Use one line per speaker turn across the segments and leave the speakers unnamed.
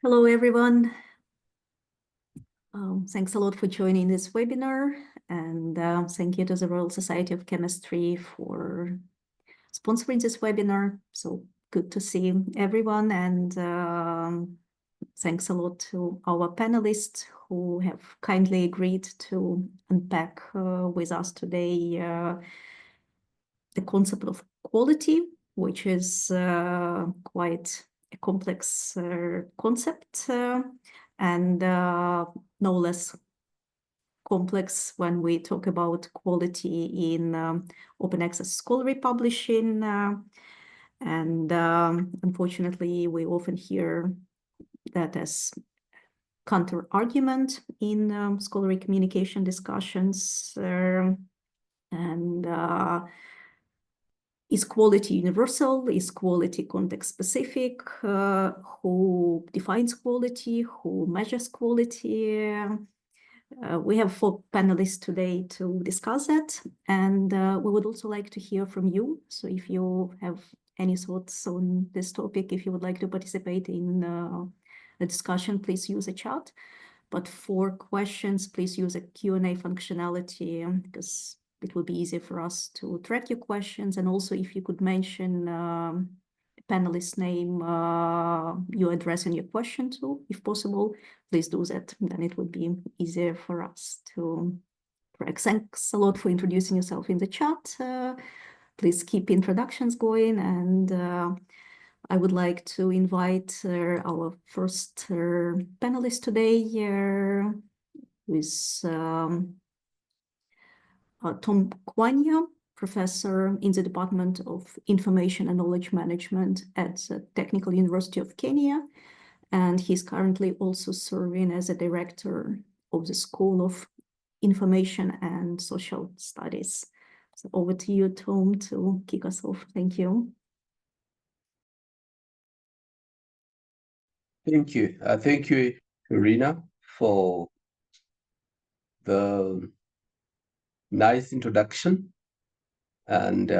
Hello, everyone. Thanks a lot for joining this webinar, and thank you to the Royal Society of Chemistry for sponsoring this webinar. So good to see everyone, and thanks a lot to our panelists who have kindly agreed to unpack with us today the concept of quality, which is quite a complex concept and no less complex when we talk about quality in open access scholarly publishing. And unfortunately, we often hear that as counter argument in scholarly communication discussions. Is quality universal? Is quality context specific? Who defines quality? Who measures quality? We have 4 panelists today to discuss that, and we would also like to hear from you. So if you have any thoughts on this topic, if you would like to participate in the discussion, please use the chat. But for questions, please use a Q&A functionality because it will be easier for us to track your questions. And also, if you could mention panelist name you address in your question to, if possible, please do that. Then it would be easier for us to track. Thanks a lot for introducing yourself in the chat. Please keep introductions going, and I would like to invite our first panelist today, with Tom Kwanya, professor in the Department of Information and Knowledge Management at the Technical University of Kenya. And he's currently also serving as a director of the School of Information and Social Studies. So over to you, Tom, to kick us off. Thank you.
Thank you. Thank you, Iryna, for the nice introduction. And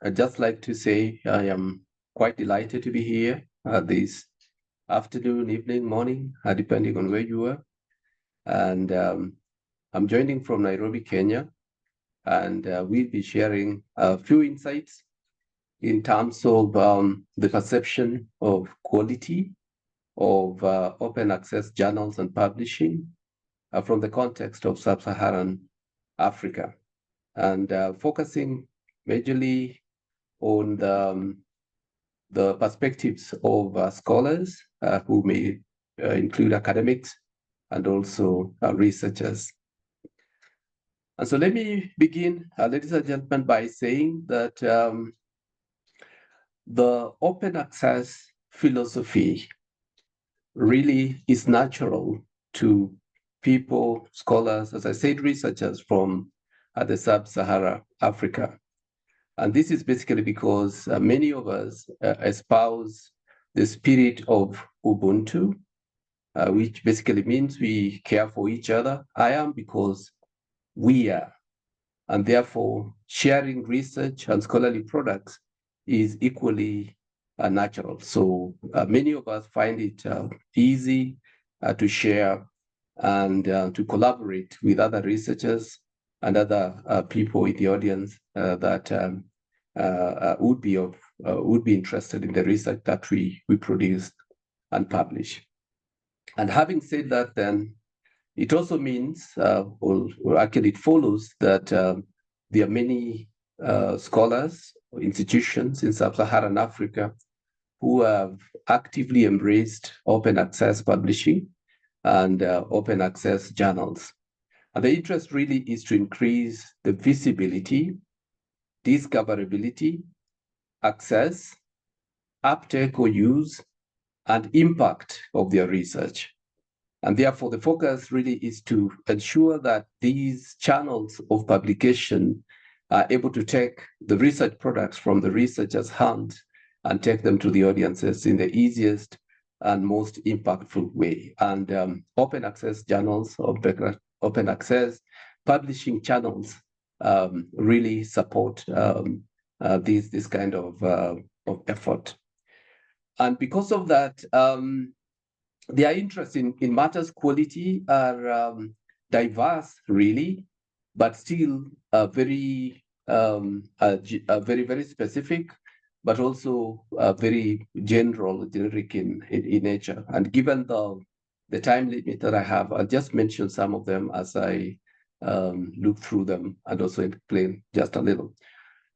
I'd just like to say I am quite delighted to be here this afternoon, evening, morning, depending on where you are. And I'm joining from Nairobi, Kenya, and we'll be sharing a few insights in terms of the perception of quality of open access journals and publishing from the context of sub-Saharan Africa, and focusing majorly on the perspectives of scholars who may include academics and also researchers. And so let me begin, ladies and gentlemen, by saying that the open access philosophy really is natural to people, scholars, as I said, researchers from the sub-Saharan Africa. And this is basically because many of us espouse the spirit of Ubuntu, which basically means we care for each other. I am because we are. And therefore, sharing research and scholarly products is equally natural. So many of us find it easy to share and to collaborate with other researchers and other people in the audience that would be interested in the research that we produce and publish. And having said that, then it also means, or actually it follows, that there are many scholars or institutions in sub-Saharan Africa who have actively embraced open access publishing and open access journals. And the interest really is to increase the visibility, discoverability, access, uptake or use, and impact of their research. And therefore, the focus really is to ensure that these channels of publication are able to take the research products from the researchers' hands and take them to the audiences in the easiest and most impactful way. And open access journals, open access publishing channels really support this kind of effort. And because of that, their interests in matters quality are diverse, really, but still very, very specific, but also very general, generic in nature. And given the time limit that I have, I'll just mention some of them as I look through them and also explain just a little.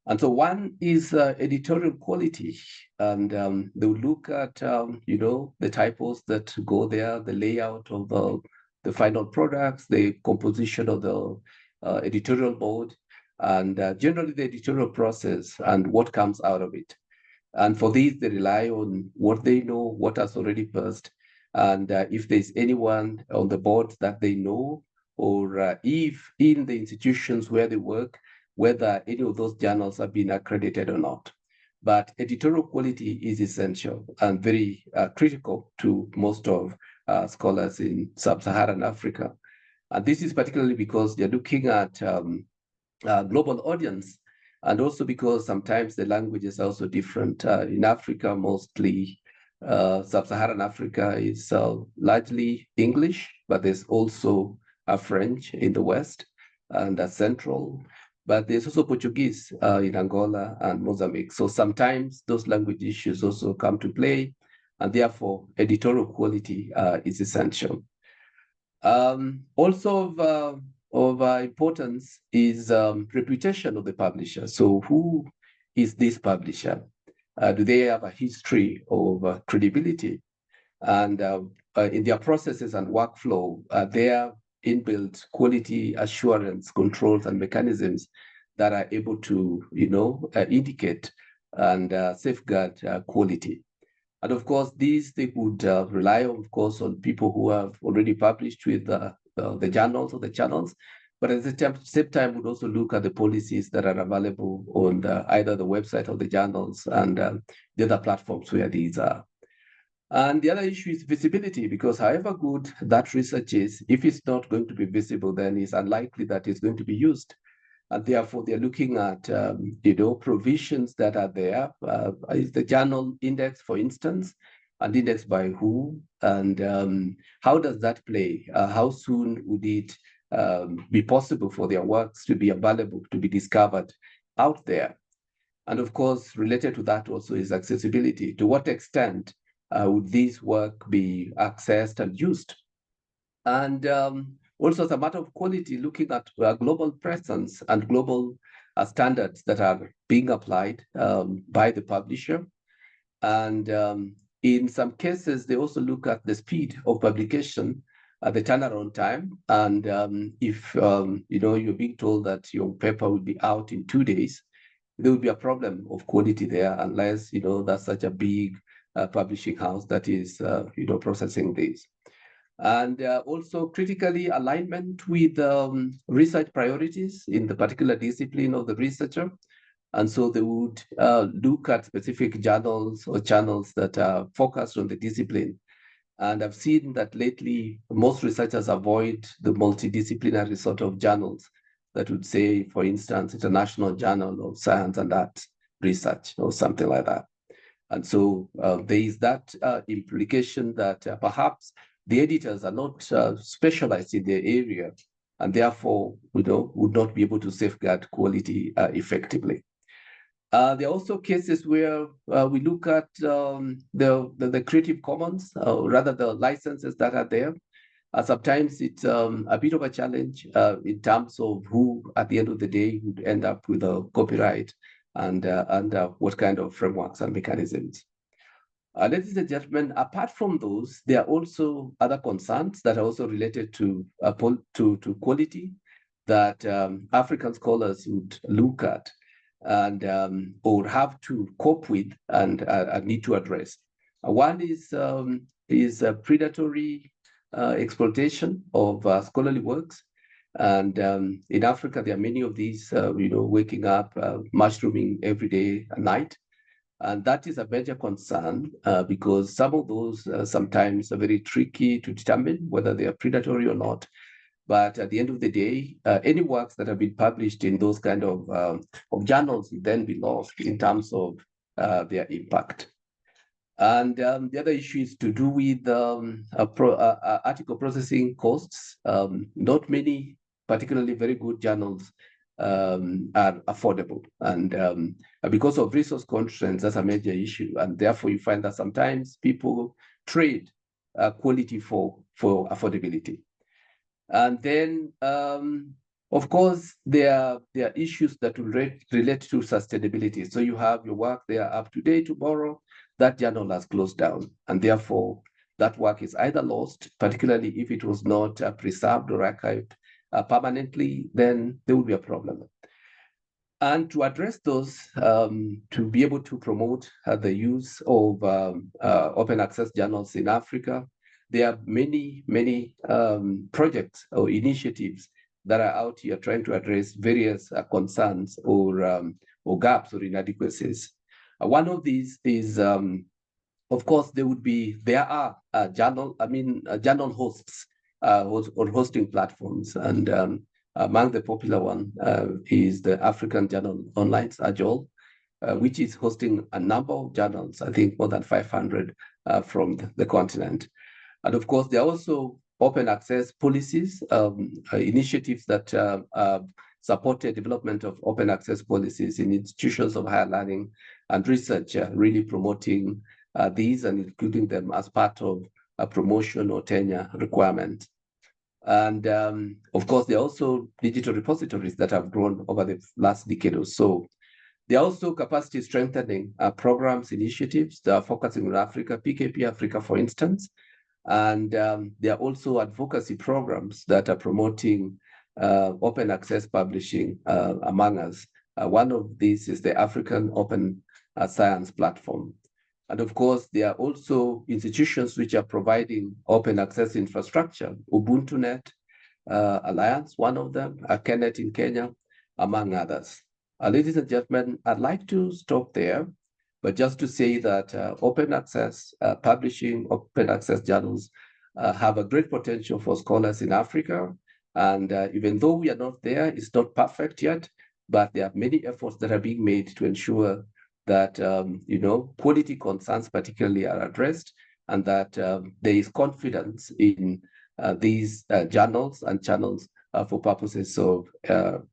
And so one is editorial quality, and they will look at the typos that go there, the layout of the final products, the composition of the editorial board, and generally the editorial process and what comes out of it. And for these, they rely on what they know, what has already passed, and if there's anyone on the board that they know, or if in the institutions where they work, whether any of those journals have been accredited or not. But editorial quality is essential and very critical to most of scholars in sub-Saharan Africa. And this is particularly because they're looking at global audience, and also because sometimes the languages are also different. In Africa, mostly sub-Saharan Africa is largely English, but there's also French in the West and Central, but there's also Portuguese in Angola and Mozambique. So sometimes those language issues also come to play, and therefore editorial quality is essential. Also of importance is reputation of the publisher. So who is this publisher? Do they have a history of credibility? And in their processes and workflow, their inbuilt quality assurance controls and mechanisms that are able to, indicate and safeguard quality. And of course, these they would rely, of course, on people who have already published with the journals or the channels, but at the same time would also look at the policies that are available on either the website of the journals and the other platforms where these are. And the other issue is visibility, because however good that research is, if it's not going to be visible, then it's unlikely that it's going to be used. And therefore, they're looking at, provisions that are there. Is the journal index, for instance, and indexed by who? And how does that play? How soon would it be possible for their works to be available, to be discovered out there? And of course, related to that also is accessibility. To what extent would this work be accessed and used? And also, as a matter of quality, looking at global presence and global standards that are being applied by the publisher. And in some cases, they also look at the speed of publication, the turnaround time. And if you're being told that your paper will be out in 2 days, there will be a problem of quality there, unless that's such a big publishing house that is processing this. And also critically alignment with research priorities in the particular discipline of the researcher. And so they would look at specific journals or channels that are focused on the discipline. And I've seen that lately, most researchers avoid the multidisciplinary sort of journals that would say, for instance, International Journal of Science and Art Research or something like that. And so there is that implication that perhaps the editors are not specialized in their area, and therefore would not be able to safeguard quality effectively. There are also cases where we look at the Creative Commons, rather the licenses that are there. Sometimes it's a bit of a challenge in terms of who, at the end of the day, would end up with a copyright and what kind of frameworks and mechanisms. Ladies and gentlemen, apart from those, there are also other concerns that are also related to quality that African scholars would look at and or have to cope with and need to address. One is predatory exploitation of scholarly works. And in Africa, there are many of these, waking up, mushrooming every day and night. And that is a major concern because some of those sometimes are very tricky to determine whether they are predatory or not. But at the end of the day, any works that have been published in those kind of journals will then be lost in terms of their impact. And the other issue is to do with article processing costs. Not many, particularly very good journals, are affordable. And because of resource constraints, that's a major issue. And therefore, you find that sometimes people trade quality for affordability. And then, of course, there are issues that will relate to sustainability. So you have your work there up to date tomorrow, that journal has closed down. And therefore, that work is either lost, particularly if it was not preserved or archived permanently, then there will be a problem. And to address those, to be able to promote the use of open access journals in Africa, there are many, many projects or initiatives that are out here trying to address various concerns or gaps or inadequacies. One of these is, of course, there are journal hosts or hosting platforms, and among the popular one is the African Journal Online, AJOL, which is hosting a number of journals, I think more than 500 from the continent. And of course, there are also open access policies, initiatives that support the development of open access policies in institutions of higher learning and research, really promoting these and including them as part of a promotion or tenure requirement. And of course, there are also digital repositories that have grown over the last decade or so. There are also capacity strengthening programs, initiatives that are focusing on Africa, PKP Africa, for instance. And there are also advocacy programs that are promoting open access publishing among us. One of these is the African Open Science Platform. And of course, there are also institutions which are providing open access infrastructure, UbuntuNet Alliance, one of them, Kenet in Kenya, among others. Ladies and gentlemen, I'd like to stop there, but just to say that open access publishing, open access journals have a great potential for scholars in Africa. And even though we are not there, it's not perfect yet, but there are many efforts that are being made to ensure that quality concerns particularly are addressed, and that there is confidence in these journals and channels for purposes of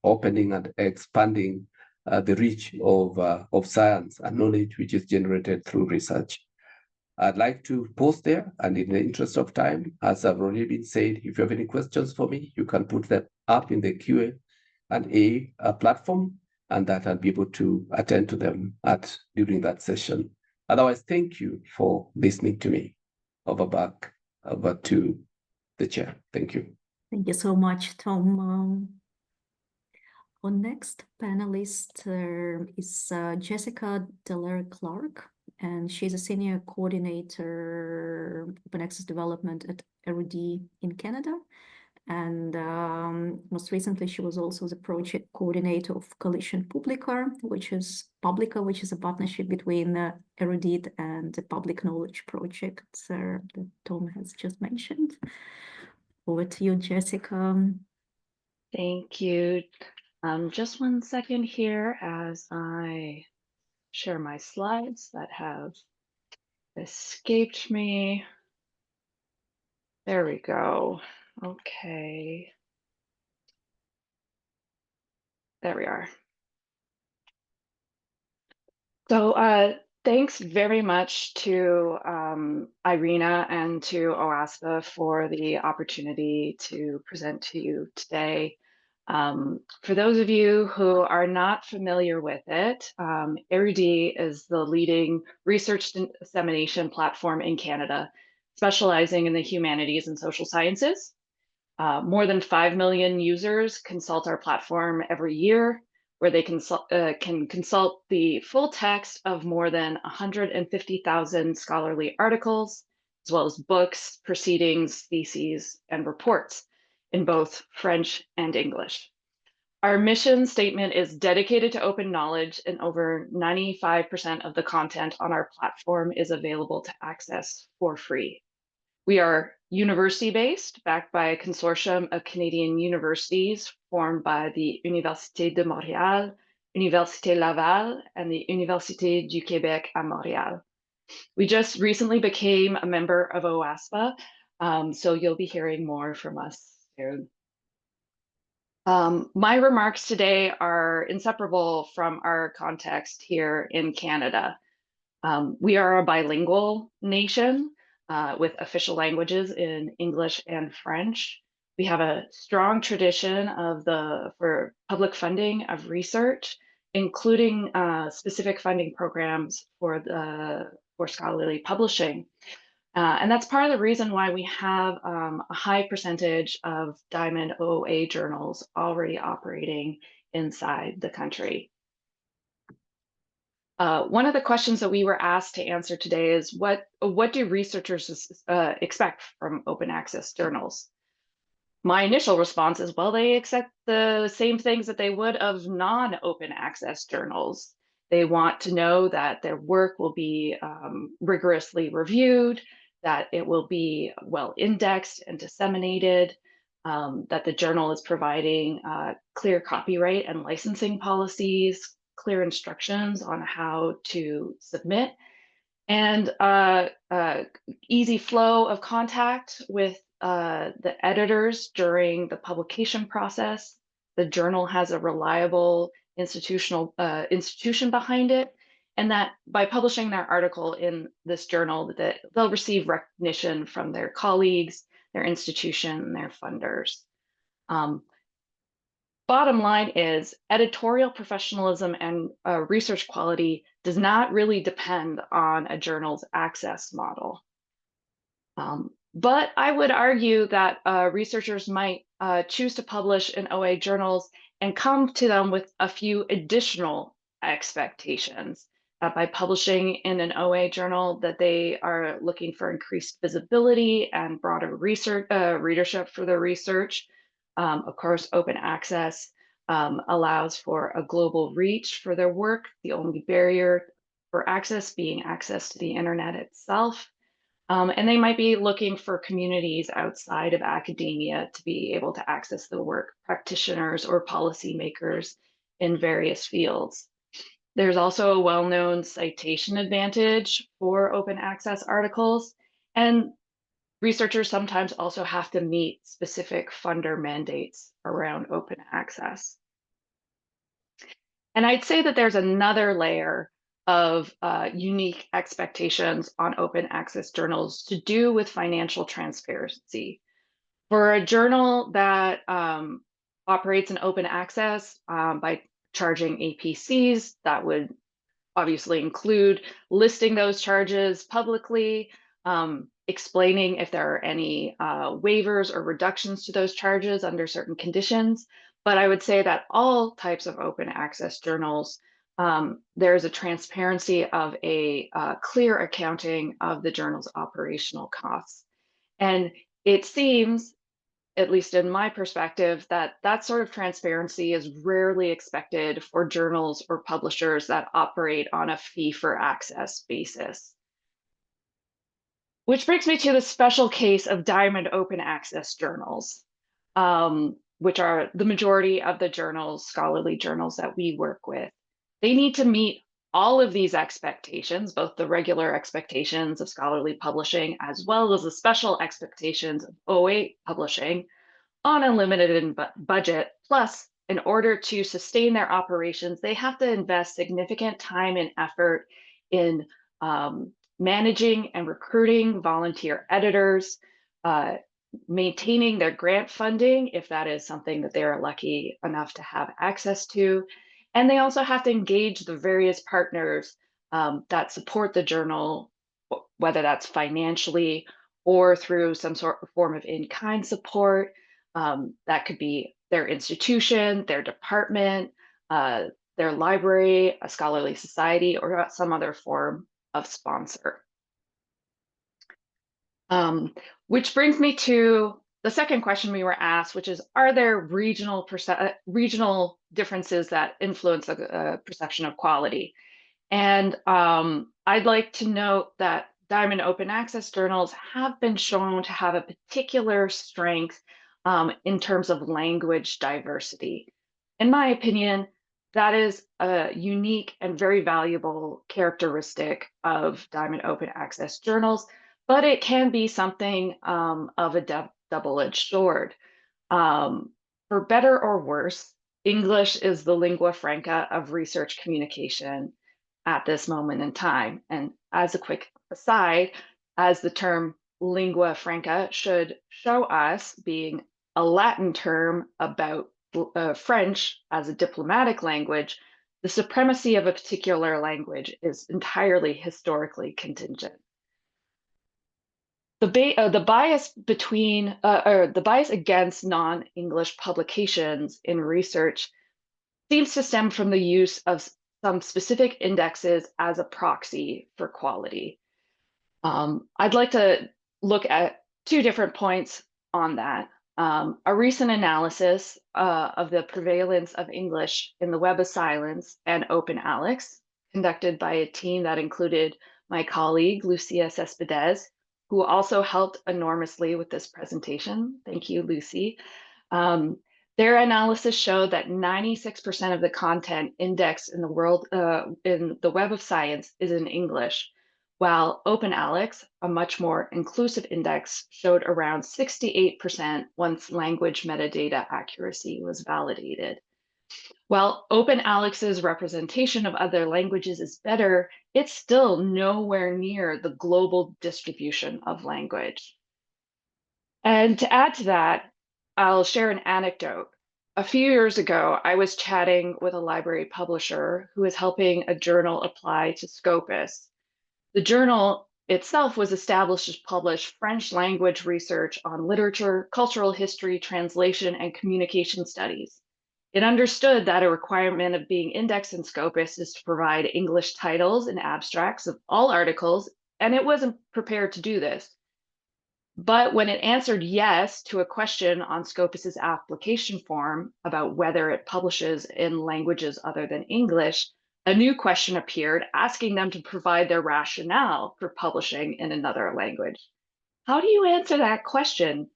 opening and expanding the reach of science and knowledge which is generated through research. I'd like to pause there, and in the interest of time, as I've already been said, if you have any questions for me, you can put them up in the Q&A platform, and that I'll be able to attend to them during that session. Otherwise, thank you for listening to me. Over to the chair. Thank you.
Thank you so much, Tom. Our next panelist is Jessica Dallaire-Clark, and she's a senior coordinator open access development at Erudit in Canada. And most recently, she was also the project coordinator of Coalition Publica, which is a partnership between Erudit and the Public Knowledge Project that Tom has just mentioned. Over to you, Jessica.
Thank you. Just 1 second here as I share my slides that have escaped me. There we go. Okay. There we are. So thanks very much to Iryna and to OASPA for the opportunity to present to you today. For those of you who are not familiar with it, Erudit is the leading research dissemination platform in Canada, specializing in the humanities and social sciences. More than 5 million users consult our platform every year, where they can consult the full text of more than 150,000 scholarly articles, as well as books, proceedings, theses, and reports in both French and English. Our mission statement is dedicated to open knowledge, and over 95% of the content on our platform is available to access for free. We are university-based, backed by a consortium of Canadian universities formed by the Université de Montréal, Université Laval, and the Université du Québec à Montréal. We just recently became a member of OASPA, so you'll be hearing more from us soon. My remarks today are inseparable from our context here in Canada. We are a bilingual nation with official languages in English and French. We have a strong tradition for public funding of research, including specific funding programs for scholarly publishing. And that's part of the reason why we have a high percentage of Diamond OA journals already operating inside the country. One of the questions that we were asked to answer today is what do researchers expect from open access journals? My initial response is, well, they expect the same things that they would of non-open access journals. They want to know that their work will be rigorously reviewed, that it will be well indexed and disseminated, that the journal is providing clear copyright and licensing policies, clear instructions on how to submit, and easy flow of contact with the editors during the publication process. The journal has a reliable institution behind it, and that by publishing their article in this journal, that they'll receive recognition from their colleagues, their institution, and their funders. Bottom line is editorial professionalism and research quality does not really depend on a journal's access model. But I would argue that researchers might choose to publish in OA journals and come to them with a few additional expectations. By publishing in an OA journal, that they are looking for increased visibility and broader research readership for their research. Of course, open access allows for a global reach for their work, the only barrier for access being access to the internet itself. And they might be looking for communities outside of academia to be able to access the work, practitioners or policymakers in various fields. There's also a well-known citation advantage for open access articles, and researchers sometimes also have to meet specific funder mandates around open access. And I'd say that there's another layer of unique expectations on open access journals to do with financial transparency. For a journal that operates in open access by charging APCs, that would obviously include listing those charges publicly, explaining if there are any waivers or reductions to those charges under certain conditions. But I would say that all types of open access journals, there's a transparency of a clear accounting of the journal's operational costs. And it seems, at least in my perspective, that that sort of transparency is rarely expected for journals or publishers that operate on a fee-for-access basis. Which brings me to the special case of Diamond open access journals, which are the majority of the journals, scholarly journals that we work with. They need to meet all of these expectations, both the regular expectations of scholarly publishing, as well as the special expectations of OA publishing on a limited budget. Plus, in order to sustain their operations, they have to invest significant time and effort in managing and recruiting volunteer editors, maintaining their grant funding, if that is something that they are lucky enough to have access to. And they also have to engage the various partners that support the journal, whether that's financially or through some sort of form of in-kind support. That could be their institution, their department, their library, a scholarly society, or some other form of sponsor. Which brings me to the second question we were asked, which is, are there regional differences that influence the perception of quality? And I'd like to note that Diamond open access journals have been shown to have a particular strength in terms of language diversity. In my opinion, that is a unique and very valuable characteristic of Diamond Open Access journals, but it can be something of a double-edged sword. For better or worse, English is the lingua franca of research communication at this moment in time. And as a quick aside, as the term lingua franca should show us, being a Latin term about French as a diplomatic language, the supremacy of a particular language is entirely historically contingent. The bias between or the bias against non-English publications in research seems to stem from the use of some specific indexes as a proxy for quality. I'd like to look at two different points on that. A recent analysis of the prevalence of English in the Web of Science and Open ALEX, conducted by a team that included my colleague, Lucia Cespedes, who also helped enormously with this presentation. Thank you, Lucy. Their analysis showed that 96% of the content indexed in the world in the Web of Science is in English, while Open ALEX, a much more inclusive index, showed around 68% once language metadata accuracy was validated. While Open ALEX's representation of other languages is better, it's still nowhere near the global distribution of language. And to add to that, I'll share an anecdote. A few years ago, I was chatting with a library publisher who was helping a journal apply to Scopus. The journal itself was established to publish French language research on literature, cultural history, translation, and communication studies. It understood that a requirement of being indexed in Scopus is to provide English titles and abstracts of all articles, and it wasn't prepared to do this. But when it answered yes to a question on Scopus's application form about whether it publishes in languages other than English, a new question appeared asking them to provide their rationale for publishing in another language. How do you answer that question?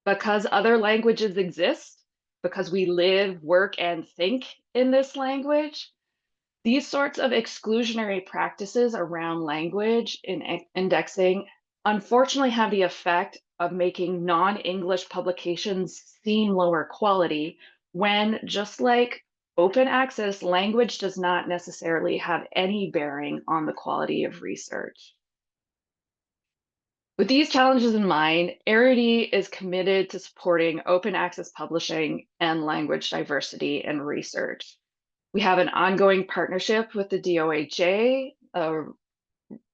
Because other languages exist? Because we live, work, and think in this language? These sorts of exclusionary practices around language in indexing unfortunately have the effect of making non-English publications seem lower quality when, just like open access, language does not necessarily have any bearing on the quality of research. With these challenges in mind, Arity is committed to supporting open access publishing and language diversity in research. We have an ongoing partnership with the DOAJ, a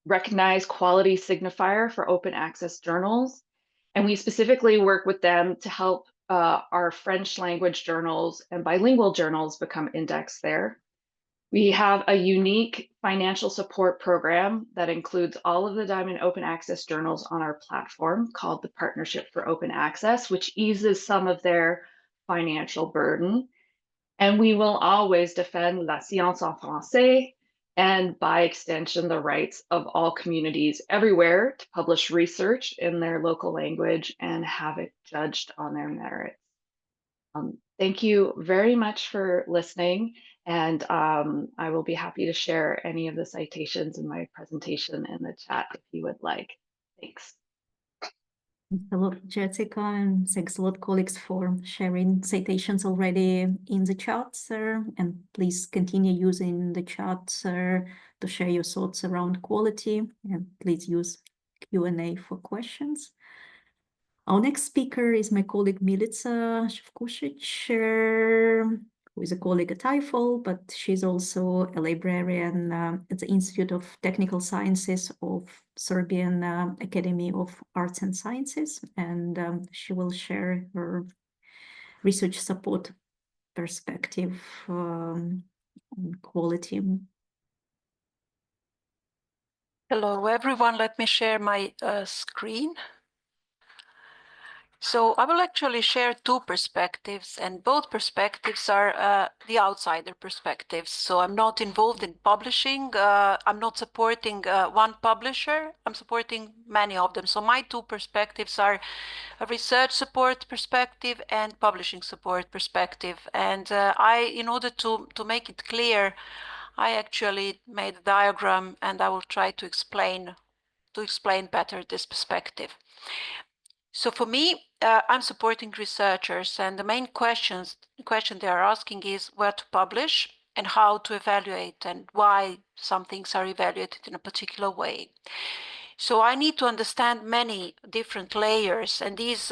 recognized quality signifier for open access journals. And we specifically work with them to help our French language journals and bilingual journals become indexed there. We have a unique financial support program that includes all of the Diamond Open Access journals on our platform called the Partnership for Open Access, which eases some of their financial burden. And we will always defend la science en français, and by extension, the rights of all communities everywhere to publish research in their local language and have it judged on their merits. Thank you very much for listening, and I will be happy to share any of the citations in my presentation in the chat if you would like. Thanks.
Thanks a lot, Jessica, and thanks a lot, colleagues, for sharing citations already in the chat, sir. And please continue using the chat, sir, to share your thoughts around quality. And please use Q&A for questions. Our next speaker is my colleague Milica Ševkušić, who is a colleague at EIFL, but she's also a librarian at the Institute of Technical Sciences of Serbian Academy of Arts and Sciences, and she will share her research support perspective on quality.
Hello, everyone. Let me share my screen. So I will actually share two perspectives, and both perspectives are the outsider perspectives. So I'm not involved in publishing. I'm not supporting one publisher. I'm supporting many of them. So my two perspectives are a research support perspective and publishing support perspective. And in order to make it clear, I actually made a diagram, and I will try to explain better this perspective. So for me, I'm supporting researchers, and the main question they are asking is where to publish and how to evaluate and why some things are evaluated in a particular way. So I need to understand many different layers, and these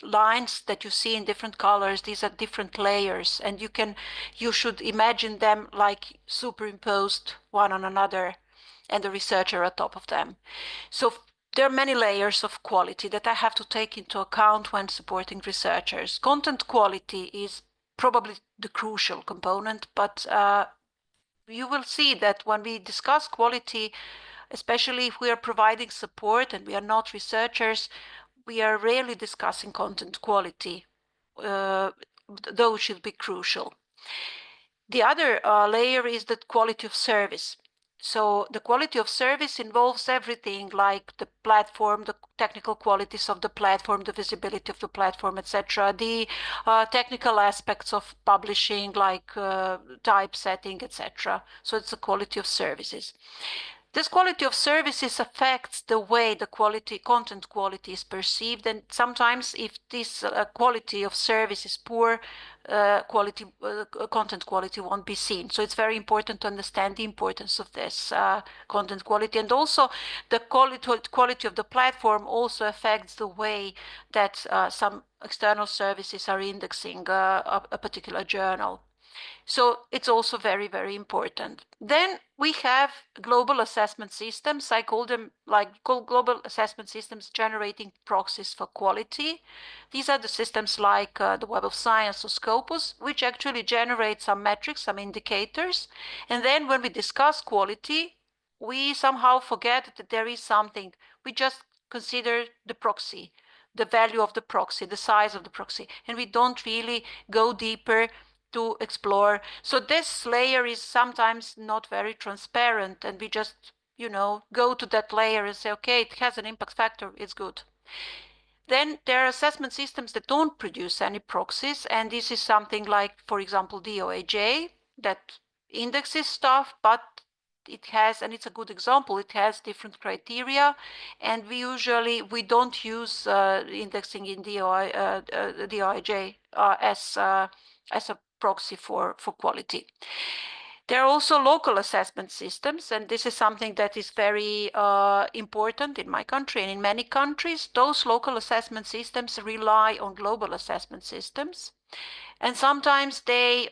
lines that you see in different colors, these are different layers, and you should imagine them like superimposed one on another, and the researcher on top of them. So there are many layers of quality that I have to take into account when supporting researchers. Content quality is probably the crucial component, but you will see that when we discuss quality, especially if we are providing support and we are not researchers, we are rarely discussing content quality, though it should be crucial. The other layer is the quality of service. So the quality of service involves everything like the platform, the technical qualities of the platform, the visibility of the platform, etc. The technical aspects of publishing like typesetting, etc. So it's the quality of services. This quality of services affects the way the content quality is perceived, and sometimes if this quality of service is poor, content quality won't be seen. So it's very important to understand the importance of this content quality, and also the quality of the platform also affects the way that some external services are indexing a particular journal. So it's also very, very important. Then we have global assessment systems. I call them global assessment systems generating proxies for quality. These are the systems like the Web of Science or Scopus, which actually generate some metrics, some indicators. And then when we discuss quality, we somehow forget that there is something. We just consider the proxy, the value of the proxy, the size of the proxy, and we don't really go deeper to explore. So this layer is sometimes not very transparent, and we just, go to that layer and say, okay, it has an impact factor, it's good. Then there are assessment systems that don't produce any proxies, and this is something like, for example, DOAJ, that indexes stuff, but it has, and it's a good example, it has different criteria, and we don't use indexing in DOAJ as a proxy for quality. There are also local assessment systems, and this is something that is very important in my country and in many countries. Those local assessment systems rely on global assessment systems, and sometimes they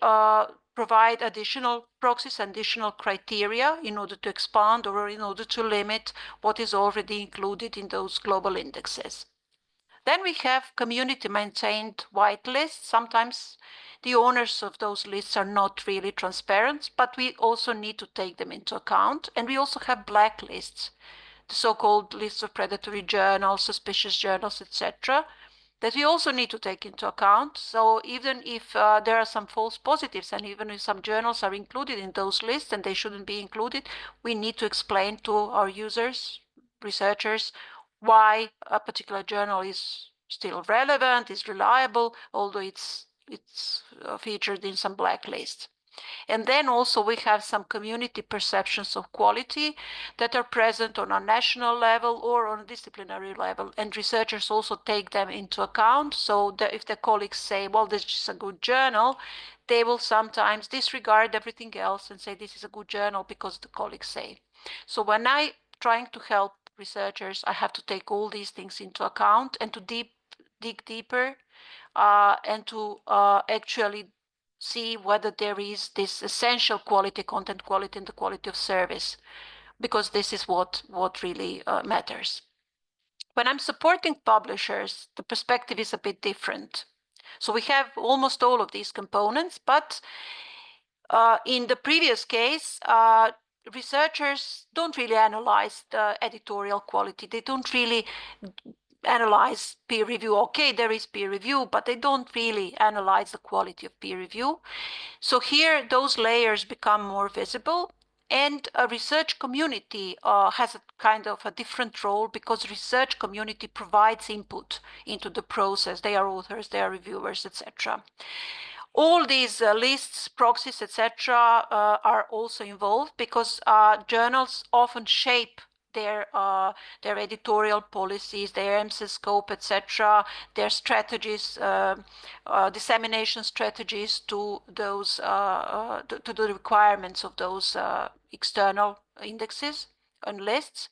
provide additional proxies, additional criteria in order to expand or in order to limit what is already included in those global indexes. Then we have community-maintained whitelists. Sometimes the owners of those lists are not really transparent, but we also need to take them into account. And we also have blacklists, the so-called lists of predatory journals, suspicious journals, etc., that we also need to take into account. So even if there are some false positives, and even if some journals are included in those lists and they shouldn't be included, we need to explain to our users, researchers, why a particular journal is still relevant, is reliable, although it's featured in some blacklists. And then also we have some community perceptions of quality that are present on a national level or on a disciplinary level, and researchers also take them into account. So that if the colleagues say, well, this is a good journal, they will sometimes disregard everything else and say this is a good journal because the colleagues say. So when I'm trying to help researchers, I have to take all these things into account and to dig deeper and to actually see whether there is this essential quality, content quality, and the quality of service, because this is what really matters. When I'm supporting publishers, the perspective is a bit different. So we have almost all of these components, but in the previous case, researchers don't really analyze the editorial quality. They don't really analyze peer review. Okay, there is peer review, but they don't really analyze the quality of peer review. So here, those layers become more visible. And a research community has a kind of a different role, because research community provides input into the process. They are authors, they are reviewers, etc. All these lists, proxies, etc., are also involved, because journals often shape their editorial policies, their MSS scope, etc., their strategies, dissemination strategies to those to the requirements of those external indexes and lists.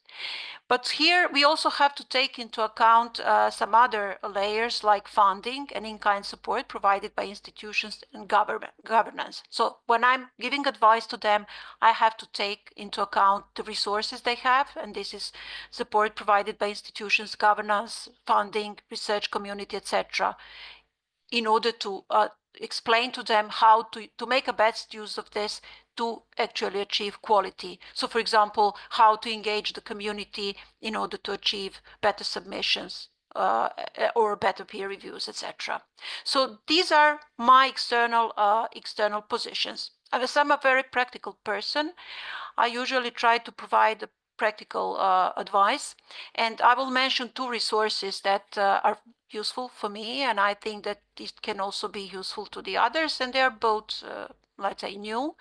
But here we also have to take into account some other layers, like funding and in-kind support provided by institutions and governance. So when I'm giving advice to them, I have to take into account the resources they have, and this is support provided by institutions, governance, funding, research community, etc., in order to explain to them how to make a best use of this to actually achieve quality. So, for example, how to engage the community in order to achieve better submissions or better peer reviews, etc. So these are my external positions. As I'm a very practical person, I usually try to provide practical advice, and I will mention two resources that are useful for me, and I think that this can also be useful to the others, and they are both let's say new.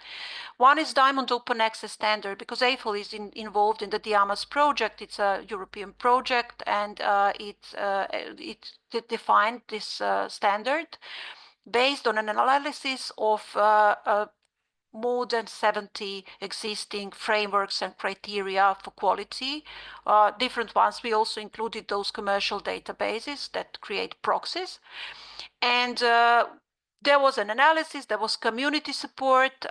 One is Diamond Open Access Standard, because EIFL is involved in the DIAMAS project. It's a European project, and it defined this standard based on an analysis of more than 70 existing frameworks and criteria for quality, different ones. We also included those commercial databases that create proxies. And there was an analysis, there was community support,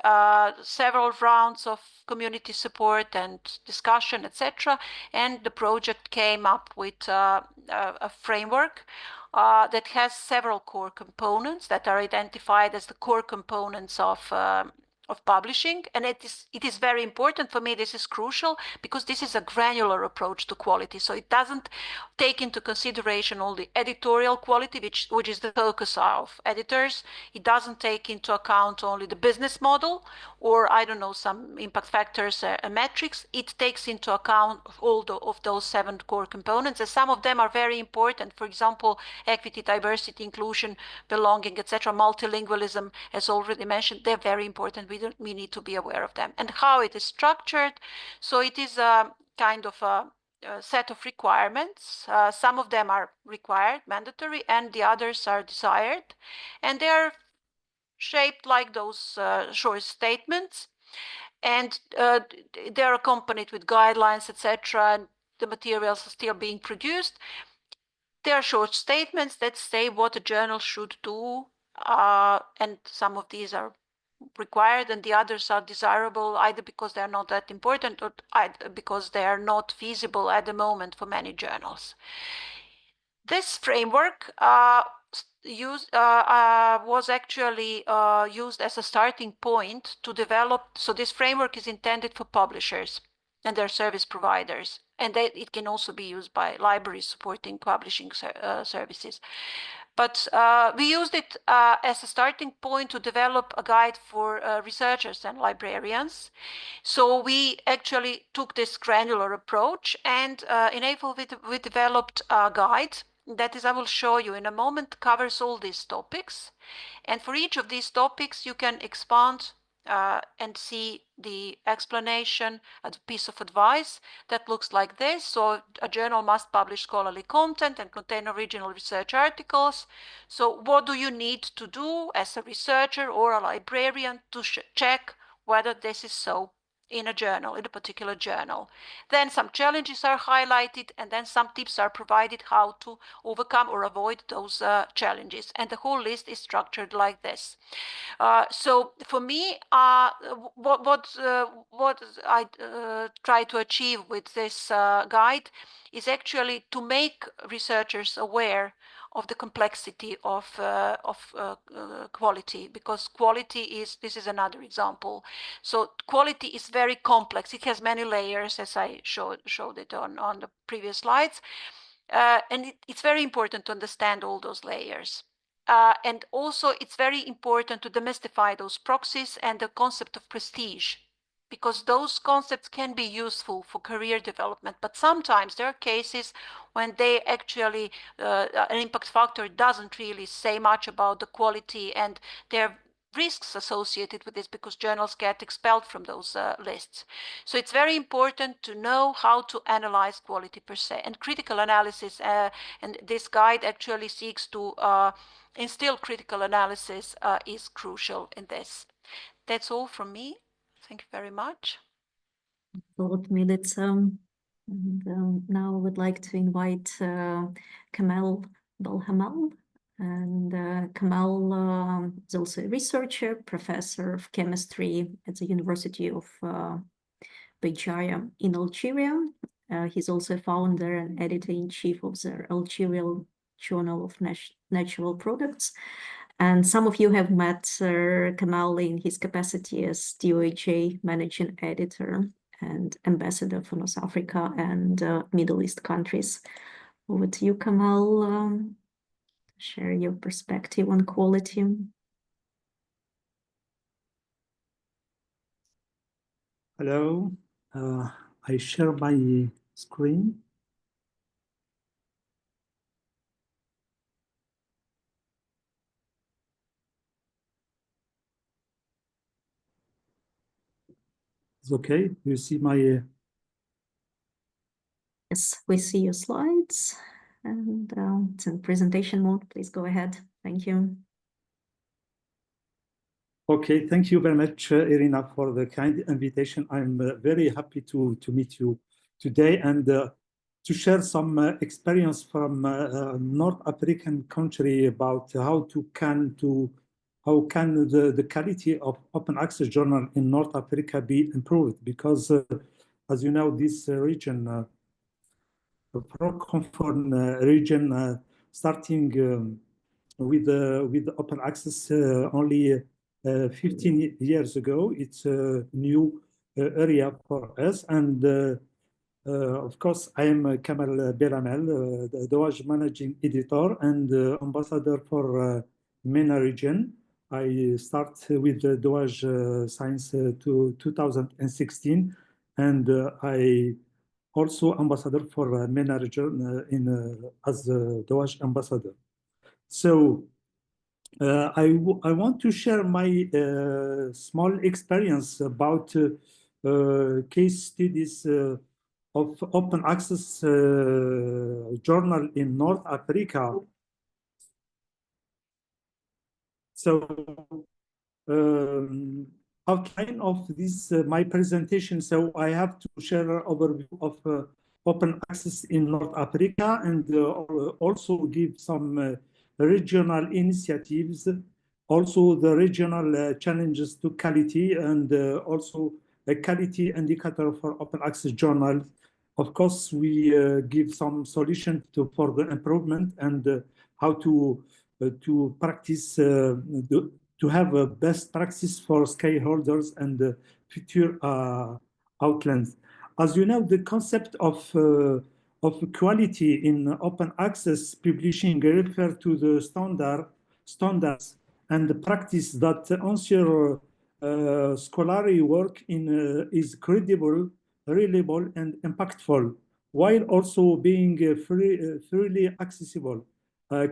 several rounds of community support and discussion, etc. And the project came up with a framework that has several core components that are identified as the core components of publishing. And it is very important for me. This is crucial, because this is a granular approach to quality. So it doesn't take into consideration all the editorial quality, which is the focus of editors. It doesn't take into account only the business model, or I don't know, some impact factors and metrics. It takes into account all of those 7 core components, and some of them are very important. For example, equity, diversity, inclusion, belonging, etc., multilingualism, as already mentioned, they're very important. We need to be aware of them. And how it is structured. So it is a kind of a set of requirements. Some of them are required, mandatory, and the others are desired. And they are shaped like those short statements. And they're accompanied with guidelines, etc., and the materials are still being produced. There are short statements that say what a journal should do, and some of these are required and the others are desirable, either because they're not that important or because they are not feasible at the moment for many journals. This framework was actually used as a starting point to develop. So this framework is intended for publishers and their service providers, and it can also be used by libraries supporting publishing services. But we used it as a starting point to develop a guide for researchers and librarians. So we actually took this granular approach, and in EIFL we developed a guide that is, I will show you in a moment, covers all these topics. And for each of these topics, you can expand and see the explanation, a piece of advice that looks like this. So a journal must publish scholarly content and contain original research articles. So what do you need to do as a researcher or a librarian to check whether this is so in a journal, in a particular journal? Then some challenges are highlighted, and then some tips are provided how to overcome or avoid those challenges. And the whole list is structured like this. So for me, what I try to achieve with this guide is actually to make researchers aware of the complexity of quality, because this is another example. So quality is very complex. It has many layers, as I showed it on the previous slides. And it's very important to understand all those layers. And also, it's very important to demystify those proxies and the concept of prestige, because those concepts can be useful for career development. But sometimes there are cases when they actually, an impact factor doesn't really say much about the quality, and there are risks associated with this because journals get expelled from those lists. So it's very important to know how to analyze quality per se, and critical analysis, and this guide actually seeks to instill critical analysis is crucial in this. That's all from me. Thank you very much.
Thought Milica. And now I would like to invite Kamel Belhamel. And Kamel is also a researcher, professor of chemistry at the University of Béjaïa in Algeria. He's also founder and editor-in-chief of the Algerian Journal of Natural Products. And some of you have met Kamel in his capacity as DOAJ managing editor and ambassador for North Africa and Middle East countries. Over to you, Kamel. Share your perspective on quality.
Hello, I share my screen. It's okay. You see my.
Yes, we see your slides, and it's in presentation mode. Please go ahead. Thank you.
Okay, thank you very much, Iryna, for the kind invitation. I'm very happy to meet you today and to share some experience from North African country about how can the quality of open access journal in North Africa be improved, because as you know, this region, the Francophone region, starting with open access only 15 years ago. It's a new area for us. And of course, I am Kamel Belhamel, the DOAJ managing editor and ambassador for MENA region. I start with the DOAJ Science to 2016, and I also ambassador for MENA region as DOAJ ambassador. So I want to share my small experience about case studies of open access journal in North Africa. So outline of this my presentation. So I have to share an overview of open access in North Africa, and also give some regional initiatives, also the regional challenges to quality, and also a quality indicator for open access journals. Of course, we give some solution for the improvement and how to practice, to have a best practice for stakeholders and future outlines. As you know, the concept of quality in open access publishing refer to the standards and the practice that ensure scholarly work is credible, reliable, and impactful, while also being freely accessible.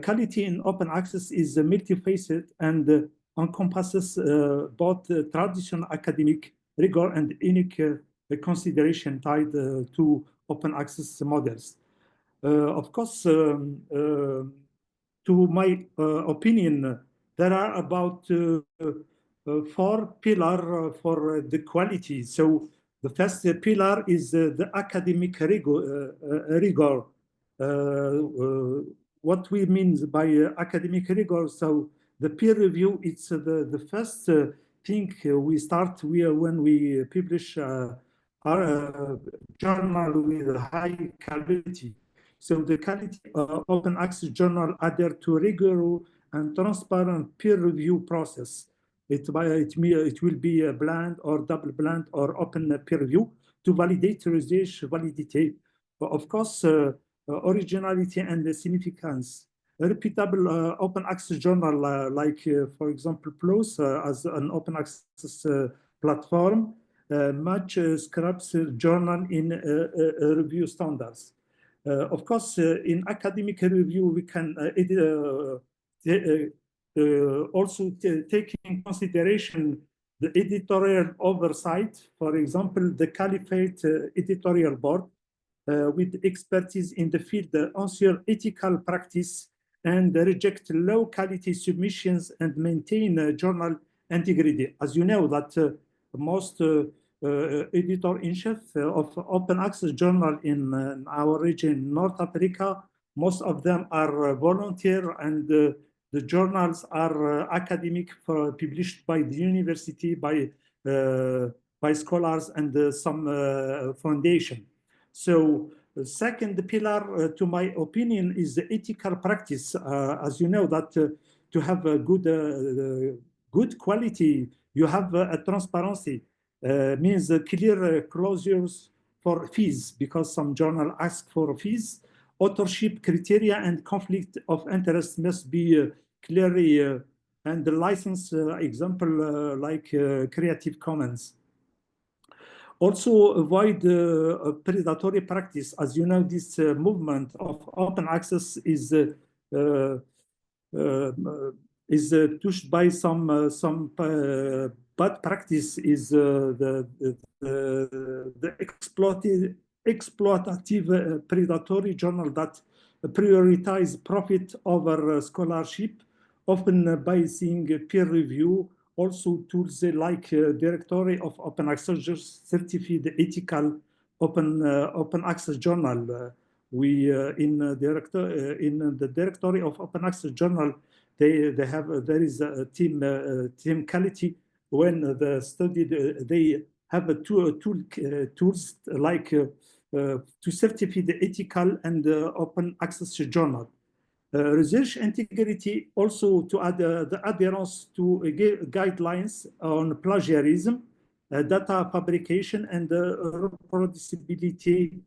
Quality in open access is multifaceted and encompasses both traditional academic rigor and unique consideration tied to open access models. Of course, to my opinion, there are about 4 pillars for the quality. So the first pillar is the academic rigor. What we mean by academic rigor, so the peer review, it's the first thing we start when we publish our journal with high quality. So the quality open access journal adhere to rigorous and transparent peer review process. It will be a blind or double blind or open peer review to validate research validity. Of course, originality and significance. A reputable open access journal like, for example, PLOS as an open access platform, much scraps journal in review standards. Of course, in academic review, we can also take in consideration the editorial oversight. For example, the Caliphate editorial board with expertise in the field ensure ethical practice and reject low quality submissions and maintain journal integrity. As you know, that most editor-in-chief of open access journal in our region, North Africa, most of them are volunteer, and the journals are academic, published by the university, by scholars and some foundation. So the second pillar, to my opinion, is the ethical practice. As you know, that to have a good quality, you have a transparency, means clear clauses for fees, because some journal ask for fees. Authorship criteria and conflict of interest must be clearly, and the license example like Creative Commons. Also avoid predatory practice. As you know, this movement of open access is touched by some bad practice. Is the exploitative predatory journal that prioritize profit over scholarship, often biasing peer review. Also, tools like Directory of Open Access certify the ethical open access journal. We in the Directory of Open Access journal, there is a team quality. When the study, they have a tools like to certify the ethical and open access journal. Research integrity, also to add the adherence to guidelines on plagiarism, data fabrication, and reproducibility.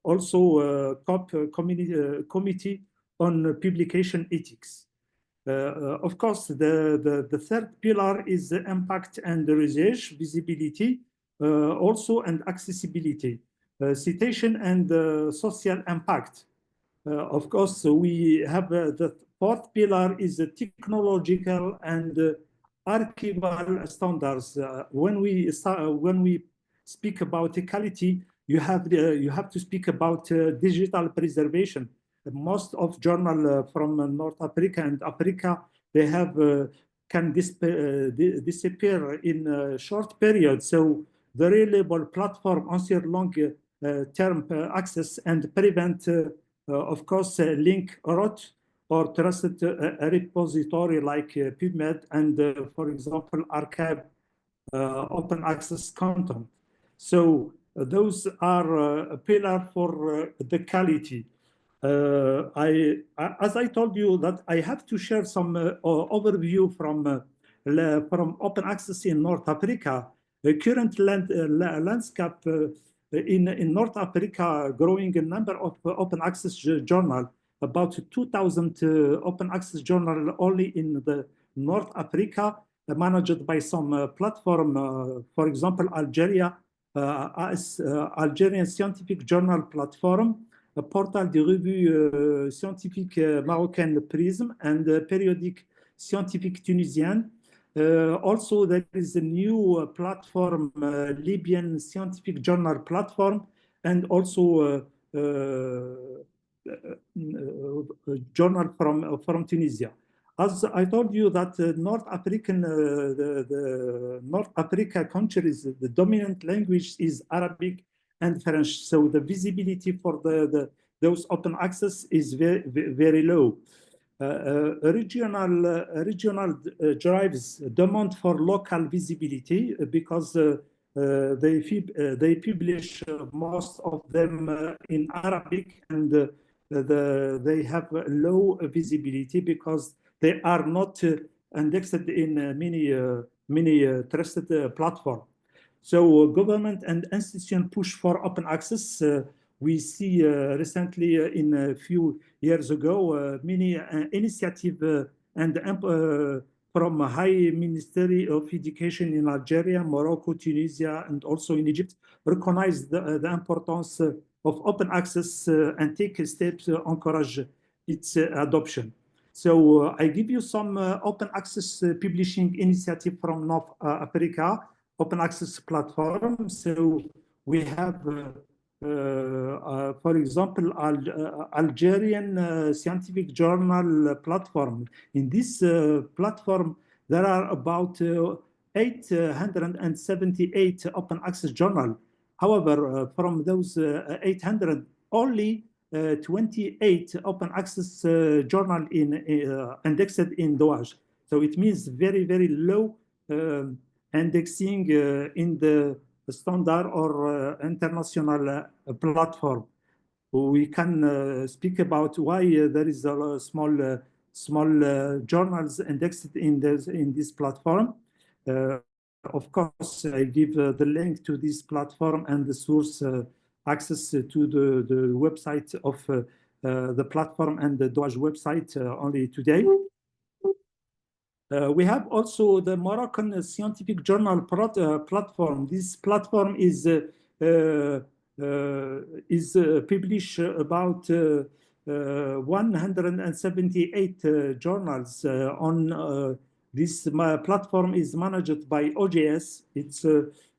Also, COP committee on publication ethics. Of course, the third pillar is the impact and the research visibility, also, and accessibility, citation and social impact. Of course, we have the fourth pillar is the technological and archival standards. When we speak about equality, you have to speak about digital preservation. Most of journal from North Africa and Africa, they have can disappear in a short period. So the reliable platform ensure long-term access and prevent. Of course, link root or trusted repository like PubMed and, for example, archive open access content. So those are a pillar for the quality. As I told you, that I have to share some overview from open access in North Africa. The current landscape in North Africa, growing a number of open access journal, about 2,000 open access journal only in the North Africa, managed by some platform, for example, Algeria, Algerian Scientific Journal Platform, a Portal de Revue Scientifique Marocaine Prism, and Periodique Scientifique Tunisienne. Also, there is a new platform, Libyan Scientific Journal Platform, and also journal from Tunisia. As I told you, that North African, the North Africa countries, the dominant language is Arabic and French. So the visibility for those open access is very low. Regional drives demand for local visibility because they publish most of them in Arabic, and they have low visibility because they are not indexed in many trusted platforms. So government and institution push for open access. we see recently, in a few years ago, many initiatives from High Ministry of Education in Algeria, Morocco, Tunisia, and also in Egypt, recognize the importance of open access and take steps to encourage its adoption. So I give you some open access publishing initiative from North Africa, open access platform. So we have, for example, Algerian Scientific Journal platform. In this platform, there are about 878 open access journal. However, from those 800, only 28 open access journal indexed in Dallaire. So it means very, very low indexing in the standard or international platform. We can speak about why there is a small journals indexed in this platform. Of course, I give the link to this platform and the source access to the website of the platform and the Dallaire website only today. We have also the Moroccan Scientific Journal platform. This platform is published about 178 journals on this platform is managed by OJS. It's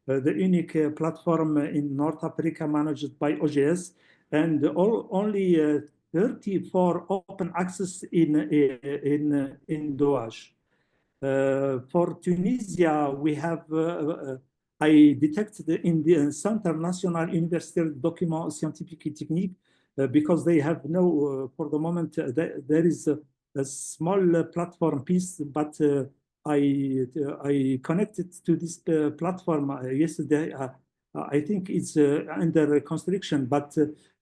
the unique platform in North Africa managed by OJS, and only 34 open access in Dallaire. For Tunisia, we have, I detected in the Centre National Universitaire de Documents Scientifiques et Techniques, because they have no, for the moment, there is a small platform piece, but I connected to this platform yesterday. I think it's under construction, but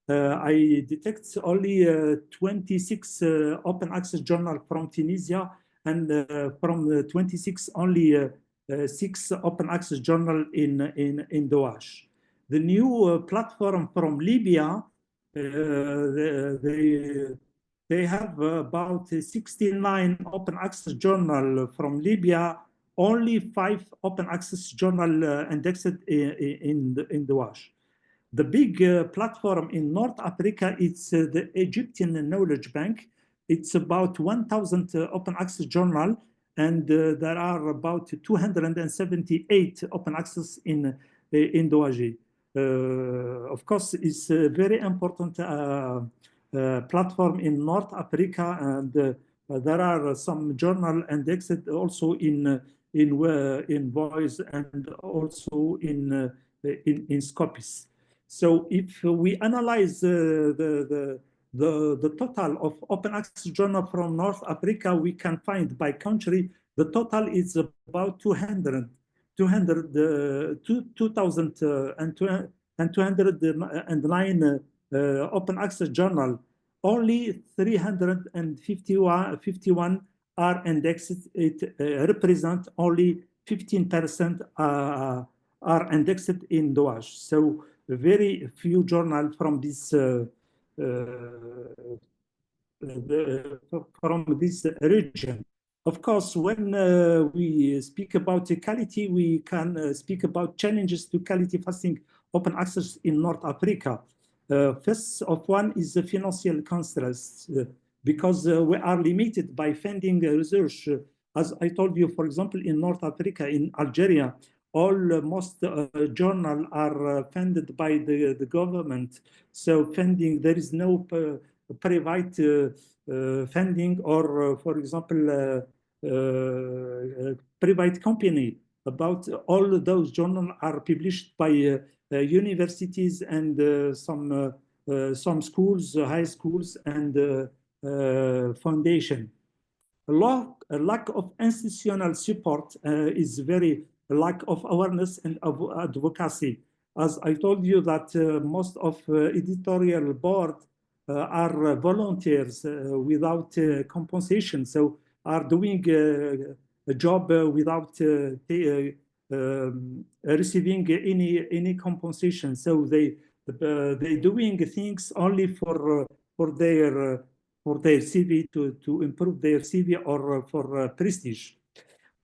I detect only 26 open access journal from Tunisia, and from the 26 only 6 open access journal in Dallaire. The new platform from Libya, they have about 69 open access journal from Libya, only 5 open access journal indexed in Dallaire. The big platform in North Africa, it's the Egyptian Knowledge Bank. It's about 1,000 open access journal, and there are about 278 open access in Dallaire. Of course, it's a very important platform in North Africa, and there are some journal indexed also in Voice and also in Scopus. So if we analyze the total of open access journal from North Africa, we can find by country, the total is about 209 open access journal. Only 351 are indexed. It represents only 15% are indexed in Dallaire. So very few journals from this region. Of course, when we speak about quality, we can speak about challenges to quality fasting open access in North Africa. First of one is the financial constraints, because we are limited by funding research. As I told you, for example, in North Africa, in Algeria, most journals are funded by the government. So funding, there is no private funding or, for example, private company. About all those journals are published by universities and some schools, high schools, and foundation. A lack of institutional support is very lack of awareness and of advocacy. As I told you that most of editorial board are volunteers without compensation, so are doing a job without receiving any compensation. So they they doing things only for their CV to improve their CV or for prestige.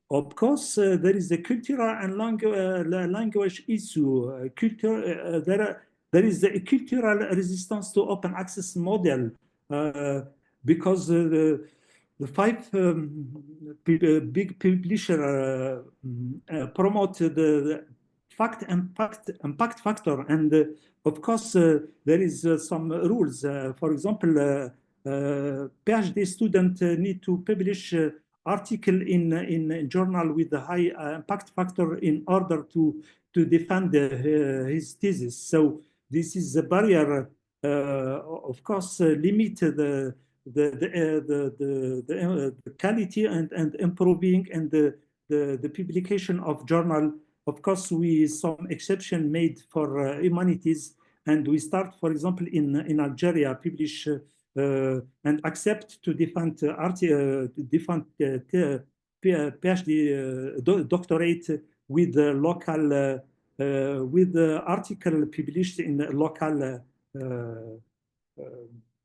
Of course, there is a cultural and language issue. There is a cultural resistance to open access model because the five big publishers promote the fact impact factor, and of course there is some rules. For example, PhD student need to publish article in journal with a high impact factor in order to defend his thesis. So this is a barrier, of course, limit the quality and improving and the publication of journal. Of course, some exception made for humanities, and we start, for example, in Algeria, publish and accept to defend PhD doctorate with local with the article published in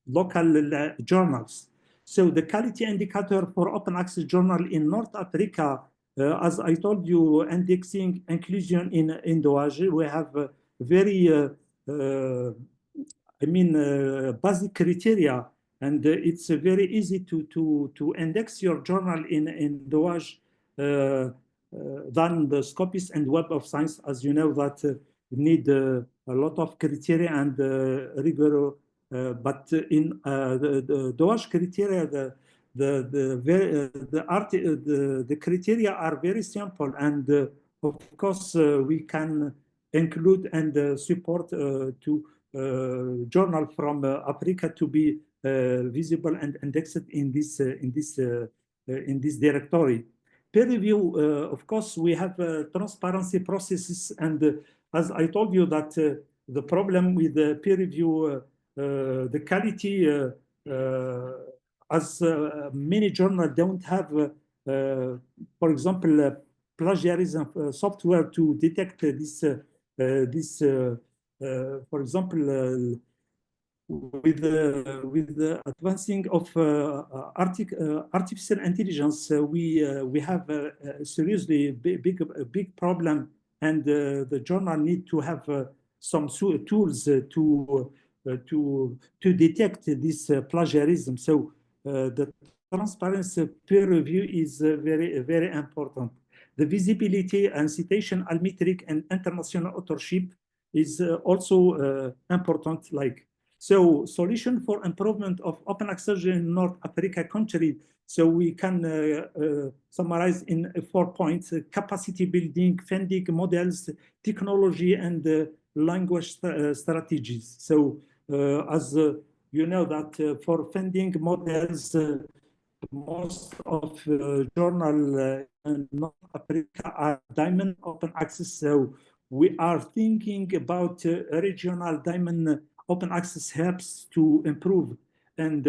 local journals. So the quality indicator for open access journal in North Africa, as I told you, indexing inclusion in DOAJ, we have very basic criteria, and it's very easy to index your journal in DOAJ than the Scopus and Web of Science, as you know that need a lot of criteria and rigor. But in the DOAJ criteria, the criteria are very simple, and of course we can include and support to journal from Africa to be visible and indexed in this directory. Peer review, of course, we have transparency processes, and as I told you that the problem with the peer review, the quality, as many journals don't have, for example, plagiarism software to detect this, for example, with the advancing of artificial intelligence, we have a seriously big problem, and the journal need to have some tools to detect this plagiarism. So the transparency peer review is very important. The visibility and citation almetric and international authorship is also important. So solution for improvement of open access in North Africa country. So we can summarize in 4 points: capacity building, funding models, technology, and language strategies. So as you know that for funding models, most of journal in North Africa are diamond open access. So we are thinking about regional diamond open access helps to improve and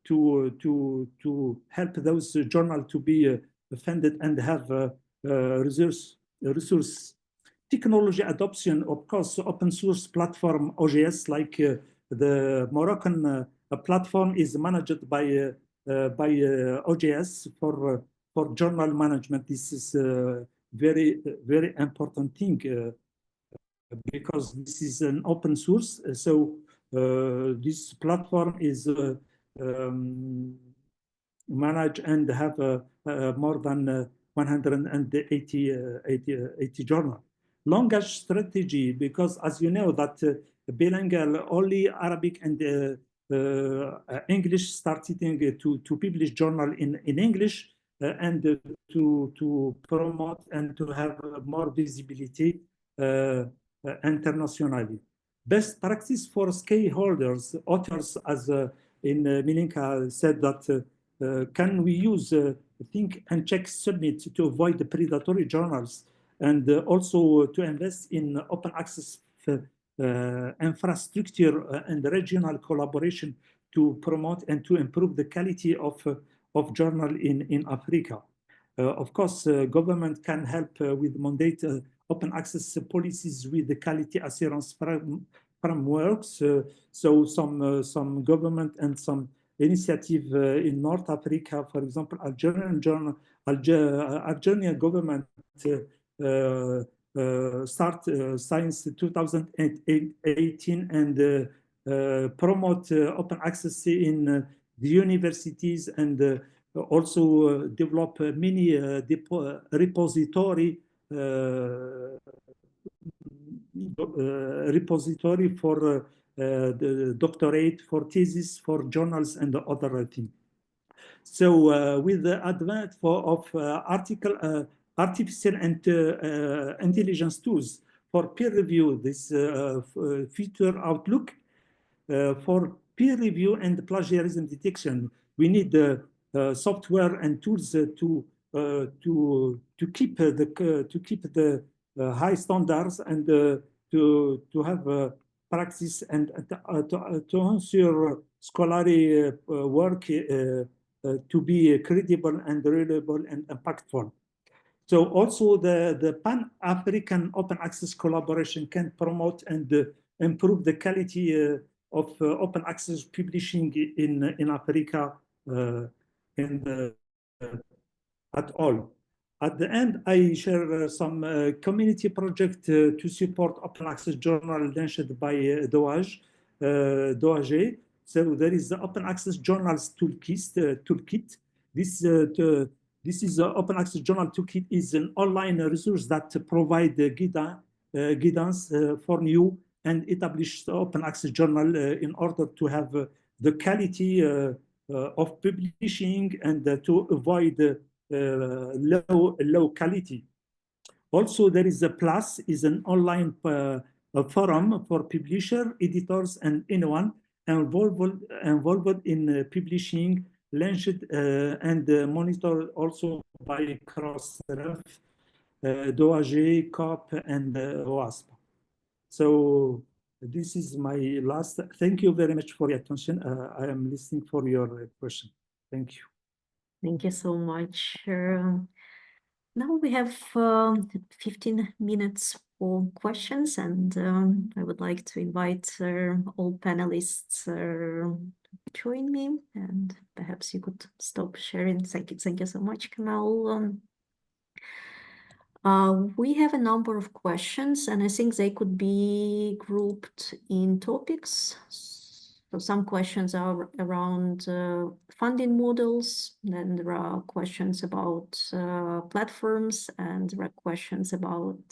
to help those journals to be funded and have resource. Technology adoption, of course, open source platform OGS, like the Moroccan platform is managed by OGS for journal management. This is a very important thing because this is an open source. So this platform is managed and have more than 180 journals. Language strategy, because as you know that bilingual, only Arabic and English started to publish journal in English and to promote and to have more visibility internationally. Best practice for stakeholders, authors, as in Milica said that can we use think and check submit to avoid the predatory journals, and also to invest in open access infrastructure and regional collaboration to promote and to improve the quality of journal in Africa. Of course, government can help with mandate open access policies with the quality assurance frameworks. So some government and some initiative in North Africa, for example, Algerian government start since 2018 and promote open access in the universities and also develop a mini repository for the doctorate, for thesis, for journals, and other writing. So with the advent of artificial intelligence tools for peer review, this future outlook for peer review and plagiarism detection, we need the software and tools to keep the high standards and to have practice and to ensure scholarly work to be credible and reliable and impactful. So also the Pan-African open access collaboration can promote and improve the quality of open access publishing in Africa at all. At the end, I share some community project to support open access journal launched by Doage. So there is the open access journals toolkit. This is the open access journal toolkit is an online resource that provide guidance for new and established open access journal in order to have the quality of publishing and to avoid low quality. Also, there is a PLUS, is an online forum for publisher, editors, and anyone involved in publishing, launched and monitored also by Crossref, Doage, COP, and OASP. So this is my last. Thank you very much for your attention. I am listening for your question. Thank you.
Thank you so much. Now we have 15 minutes for questions, and I would like to invite all panelists to join me, and perhaps you could stop sharing. Thank you so much, Kamel. We have a number of questions, and I think they could be grouped in topics. So some questions are around funding models, then there are questions about platforms, and there are questions about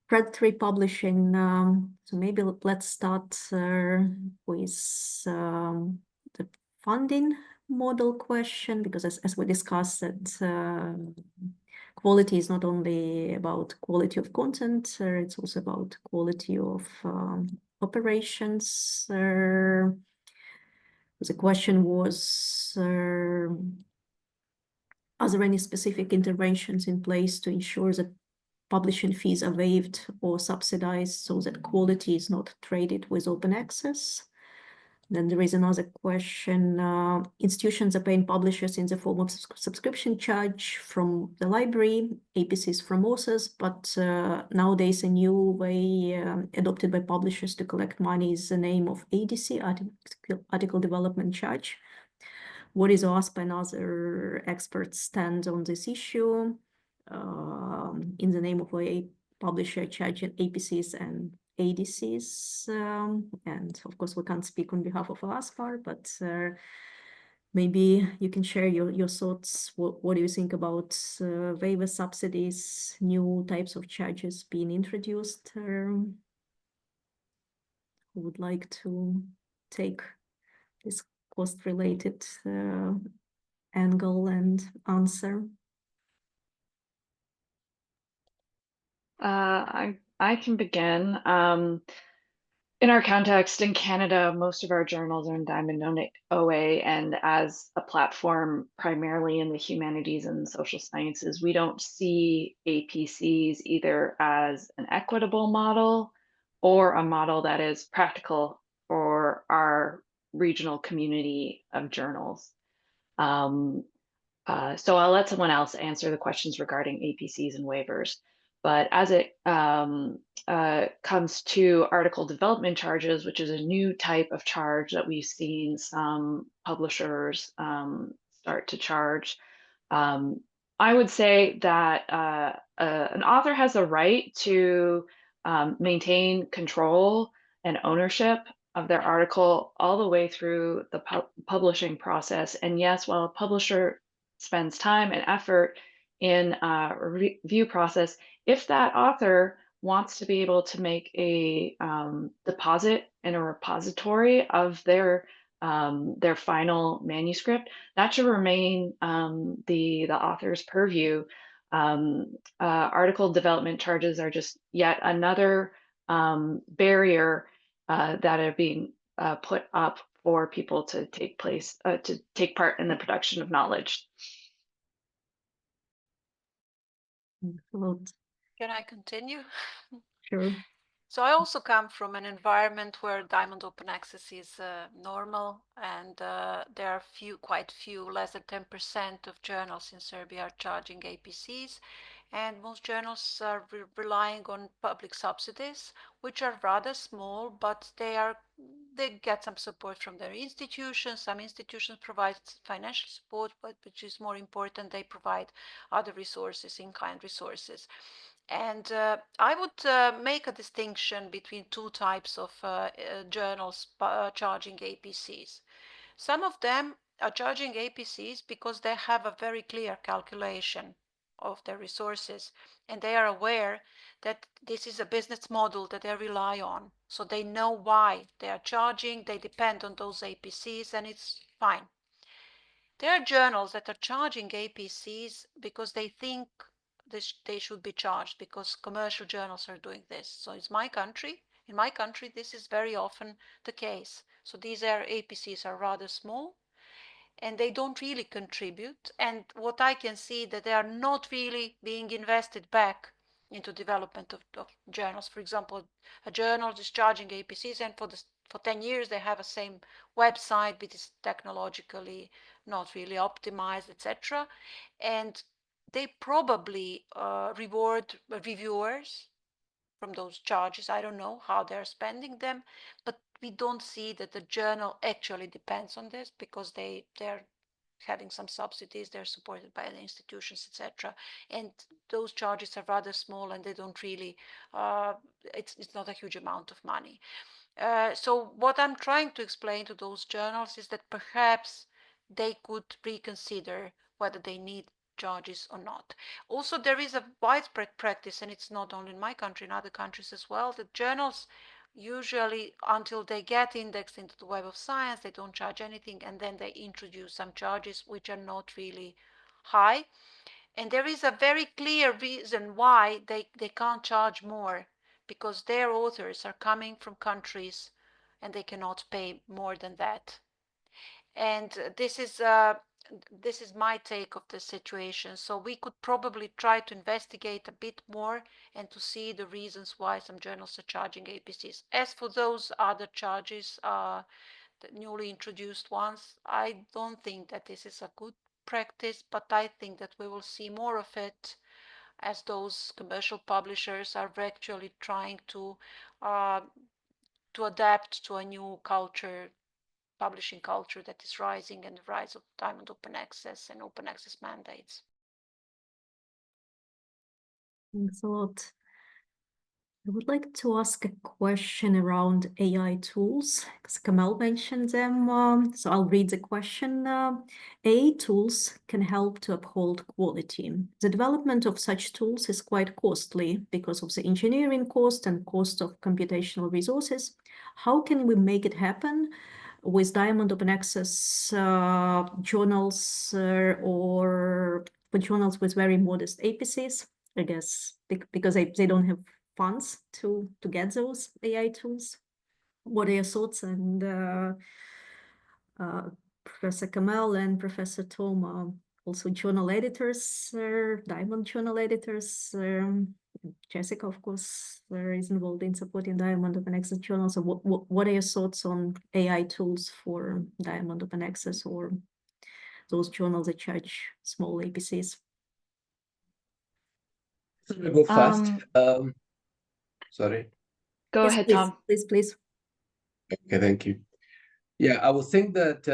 predatory publishing. So maybe let's start with the funding model question, because as we discussed that quality is not only about quality of content, it's also about quality of operations. The question was, are there any specific interventions in place to ensure that publishing fees are waived or subsidized so that quality is not traded with open access? Then there is another question. Institutions are paying publishers in the form of subscription charge from the library, APCs from authors, but nowadays a new way adopted by publishers to collect money is the name of ADC, Article Development Charge. What is OASP and other experts stand on this issue? In the name of a publisher charging APCs and ADCs, and of course we can't speak on behalf of OASP, but maybe you can share your thoughts. What do you think about waiver subsidies, new types of charges being introduced? Who would like to take this cost-related angle and answer?
I can begin. In our context in Canada, most of our journals are in Diamond OA, and as a platform primarily in the humanities and social sciences, we don't see APCs either as an equitable model or a model that is practical for our regional community of journals. So I'll let someone else answer the questions regarding APCs and waivers. But as it comes to article development charges, which is a new type of charge that we've seen some publishers start to charge, I would say that an author has a right to maintain control and ownership of their article all the way through the publishing process. And yes, while a publisher spends time and effort in a review process, if that author wants to be able to make a deposit in a repository of their final manuscript, that should remain the author's purview. Article development charges are just yet another barrier that are being put up for people to take part in the production of knowledge.
Excellent.
Can I continue?
Sure.
So I also come from an environment where Diamond Open Access is normal, and there are quite few, less than 10% of journals in Serbia are charging APCs, and most journals are relying on public subsidies, which are rather small, but they get some support from their institutions. Some institutions provide financial support, but which is more important, they provide other resources, in-kind resources. And I would make a distinction between two types of journals charging APCs. Some of them are charging APCs because they have a very clear calculation of their resources, and they are aware that this is a business model that they rely on. So they know why they are charging, they depend on those APCs, and it's fine. There are journals that are charging APCs because they think they should be charged because commercial journals are doing this. So in my country, this is very often the case. So these APCs are rather small, and they don't really contribute. And what I can see that they are not really being invested back into development of journals. For example, a journal is charging APCs, and for 10 years they have a same website which is technologically not really optimized, etc. And they probably reward reviewers from those charges. I don't know how they're spending them, but we don't see that the journal actually depends on this because they're having some subsidies, they're supported by the institutions, etc. And those charges are rather small, and they don't really, it's not a huge amount of money. So what I'm trying to explain to those journals is that perhaps they could reconsider whether they need charges or not. Also, there is a widespread practice, and it's not only in my country, in other countries as well, that journals usually, until they get indexed into the Web of Science, they don't charge anything, and then they introduce some charges which are not really high. And there is a very clear reason why they can't charge more, because their authors are coming from countries and they cannot pay more than that. And this is my take of the situation. So we could probably try to investigate a bit more and to see the reasons why some journals are charging APCs. As for those other charges, the newly introduced ones, I don't think that this is a good practice, but I think that we will see more of it as those commercial publishers are actually trying to adapt to a new culture, publishing culture that is rising, and the rise of Diamond Open Access and open access mandates.
Thanks a lot. I would like to ask a question around AI tools, because Kamel mentioned them. So I'll read the question. AI tools can help to uphold quality. The development of such tools is quite costly because of the engineering cost and cost of computational resources. How can we make it happen with Diamond Open Access journals or for journals with very modest APCs? I guess because they don't have funds to get those AI tools. What are your thoughts? And Professor Kamel and Professor Tom are also journal editors, Diamond journal editors. Jessica, of course, is involved in supporting Diamond Open Access journal. So what are your thoughts on AI tools for Diamond Open Access or those journals that charge small APCs?
we go fast. Sorry.
Go
Yes,
ahead,
please,
Tom.
please.
Okay, thank you. Yeah, I was saying that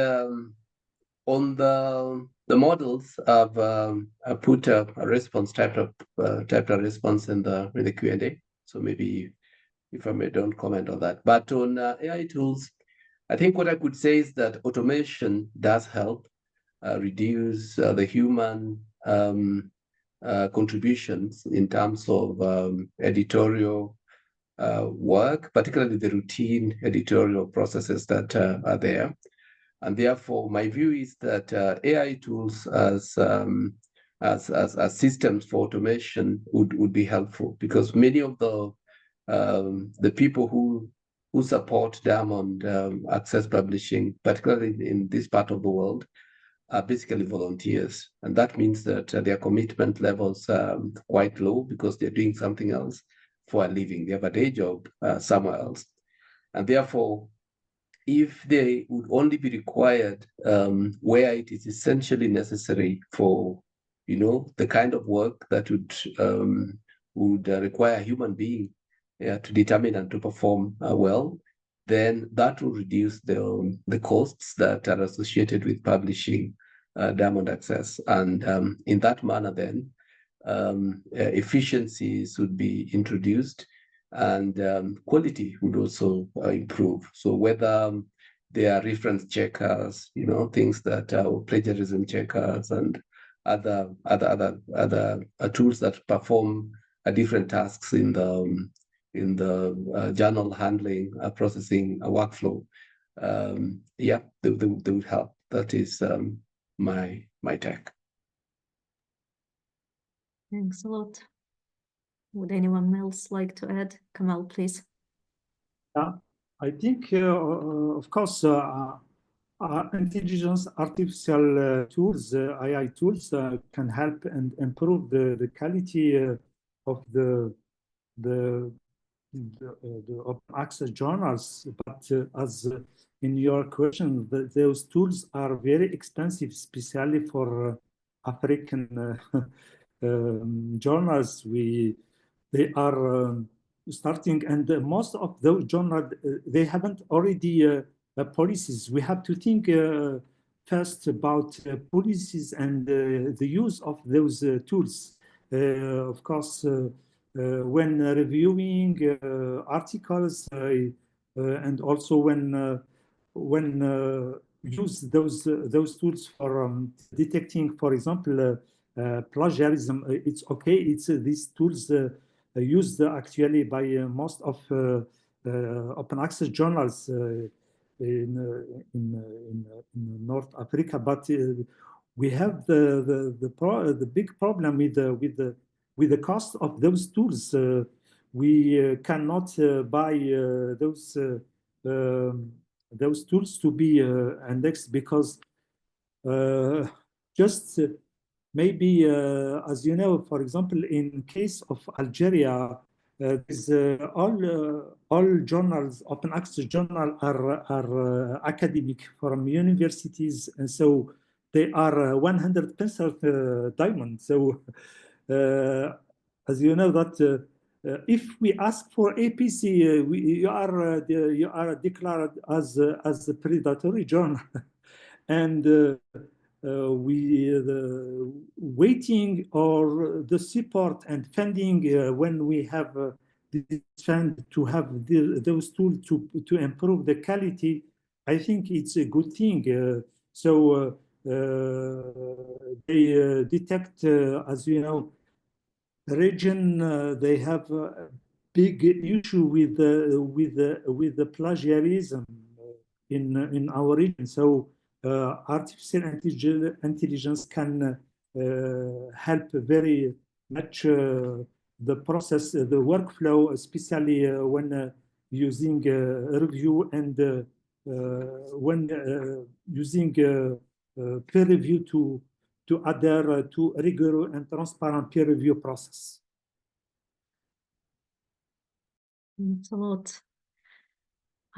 on the models, I put a response typed a response in the Q&A. So maybe if I may, don't comment on that. But on AI tools, I think what I could say is that automation does help reduce the human contributions in terms of editorial work, particularly the routine editorial processes that are there. And therefore, my view is that AI tools as systems for automation would be helpful, because many of the people who support Diamond Access Publishing, particularly in this part of the world, are basically volunteers. And that means that their commitment levels are quite low because they're doing something else for a living. They have a day job somewhere else. And therefore, if they would only be required where it is essentially necessary for, the kind of work that would require a human being to determine and to perform well, then that will reduce the costs that are associated with publishing Diamond Access. And in that manner, then efficiencies would be introduced, and quality would also improve. So whether there are reference checkers, things that are plagiarism checkers and other tools that perform different tasks in the journal handling, processing, workflow. Yeah, they would help. That is my take.
Thanks a lot. Would anyone else like to add? Kamel, please.
I think, of course, artificial tools, AI tools, can help and improve the quality of the open access journals. But as in your question, those tools are very expensive, especially for African journals. They are starting, and most of those journals, they haven't already policies. We have to think first about policies and the use of those tools. Of course, when reviewing articles, and also when use those tools for detecting, for example, plagiarism, it's okay. It's these tools used actually by most of open access journals in North Africa, but we have the big problem with the cost of those tools. We cannot buy those tools to be indexed, because just maybe, as you know, for example, in case of Algeria, all journals, open access journal, are academic from universities, and so they are 100% diamond. So, as you know that if we ask for APC, you are declared as a predatory journal, and waiting or the support and funding when we have this fund to have those tools to improve the quality, I think it's a good thing. So they detect, as you know, the region, they have a big issue with the plagiarism in our region. So artificial intelligence can help very much the process, the workflow, especially when using review and when using peer review to adhere to rigorous and transparent peer review process.
Thanks a lot.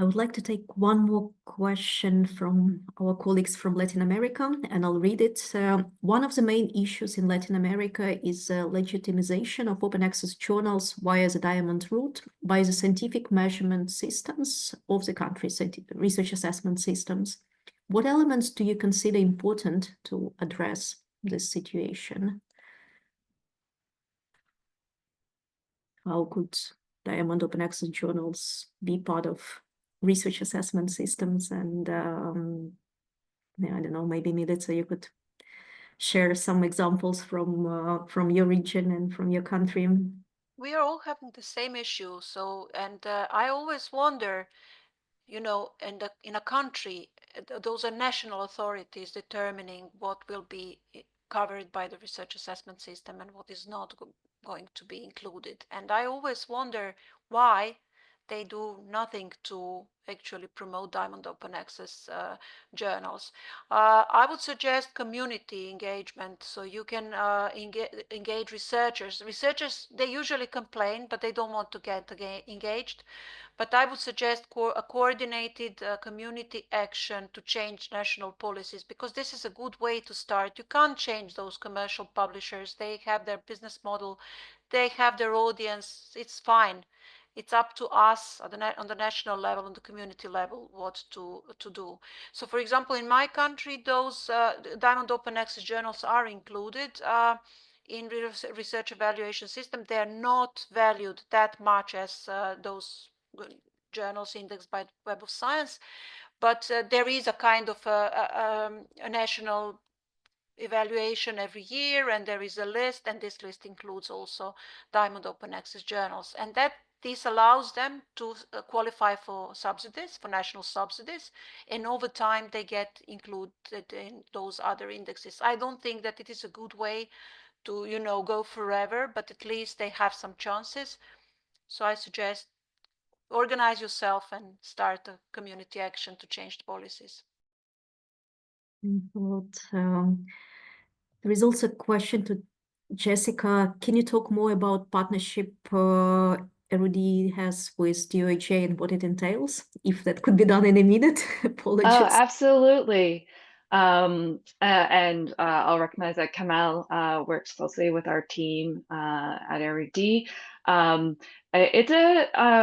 I would like to take one more question from our colleagues from Latin America, and I'll read it. One of the main issues in Latin America is legitimization of open access journals via the diamond route by the scientific measurement systems of the country's research assessment systems. What elements do you consider important to address this situation? How could diamond open access journals be part of research assessment systems? And yeah, I don't know, maybe Milica, you could share some examples from your region and from your country.
We are all having the same issue. So, and I always wonder, you know, in a country, those are national authorities determining what will be covered by the research assessment system and what is not going to be included. And I always wonder why they do nothing to actually promote diamond open access journals. I would suggest community engagement, so you can engage researchers. Researchers, they usually complain, but they don't want to get engaged. But I would suggest a coordinated community action to change national policies, because this is a good way to start. You can't change those commercial publishers. They have their business model, they have their audience, it's fine. It's up to us on the national level, on the community level, what to do. So, for example, in my country, those diamond open access journals are included in research evaluation system. They are not valued that much as those journals indexed by Web of Science, but there is a kind of a national evaluation every year, and there is a list, and this list includes also diamond open access journals, and this allows them to qualify for subsidies, for national subsidies, and over time they get included in those other indexes. I don't think that it is a good way to, you know, go forever, but at least they have some chances. So I suggest organize yourself and start a community action to change the policies.
There is also a question to Jessica. Can you talk more about partnership ROD has with DOJ and what it entails? If that could be done in a minute. Apologies.
Oh, absolutely. And I'll recognize that Kamel works closely with our team at ROD. It's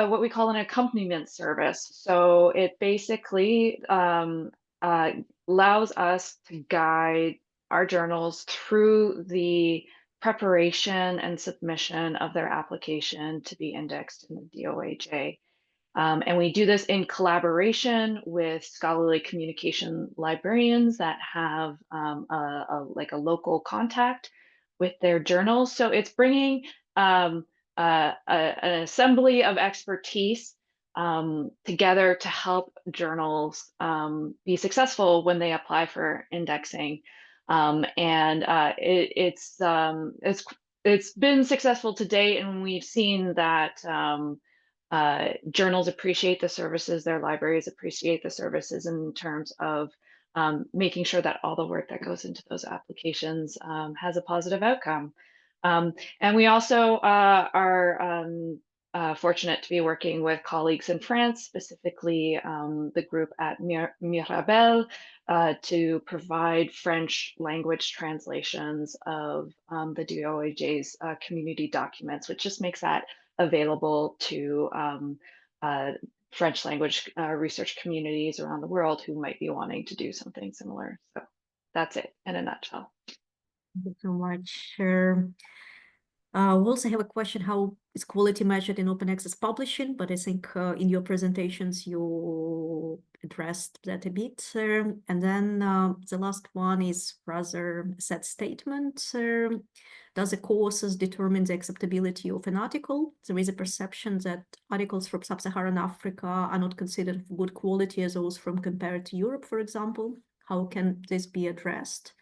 what we call an accompaniment service. So it basically allows us to guide our journals through the preparation and submission of their application to be indexed in the DOAJ. And we do this in collaboration with scholarly communication librarians that have like a local contact with their journals. So it's bringing an assembly of expertise together to help journals be successful when they apply for indexing. It's been successful to date, and we've seen that journals appreciate the services, their libraries appreciate the services in terms of making sure that all the work that goes into those applications has a positive outcome. And we also are fortunate to be working with colleagues in France, specifically the group at Mirabel, to provide French language translations of the DOAJ's community documents, which just makes that available to French language research communities around the world who might be wanting to do something similar. So that's it in a nutshell.
Thank you so much. We also have a question, how is quality measured in open access publishing? But I think in your presentations, you addressed that a bit. And then the last one is rather a sad statement. Does the courses determine the acceptability of an article? There is a perception that articles from Sub-Saharan Africa are not considered of good quality as those from compared to Europe, for example. How can this be addressed?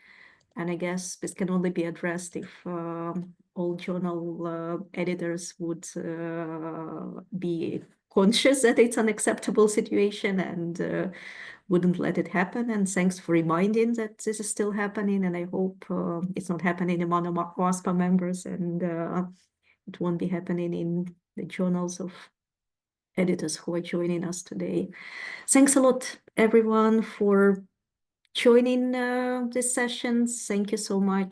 And I guess this can only be addressed if all journal editors would be conscious that it's an unacceptable situation and wouldn't let it happen. And thanks for reminding that this is still happening. And I hope it's not happening among WASPA members, and it won't be happening in the journals of editors who are joining us today. Thanks a lot, everyone, for joining this session. Thank you so much.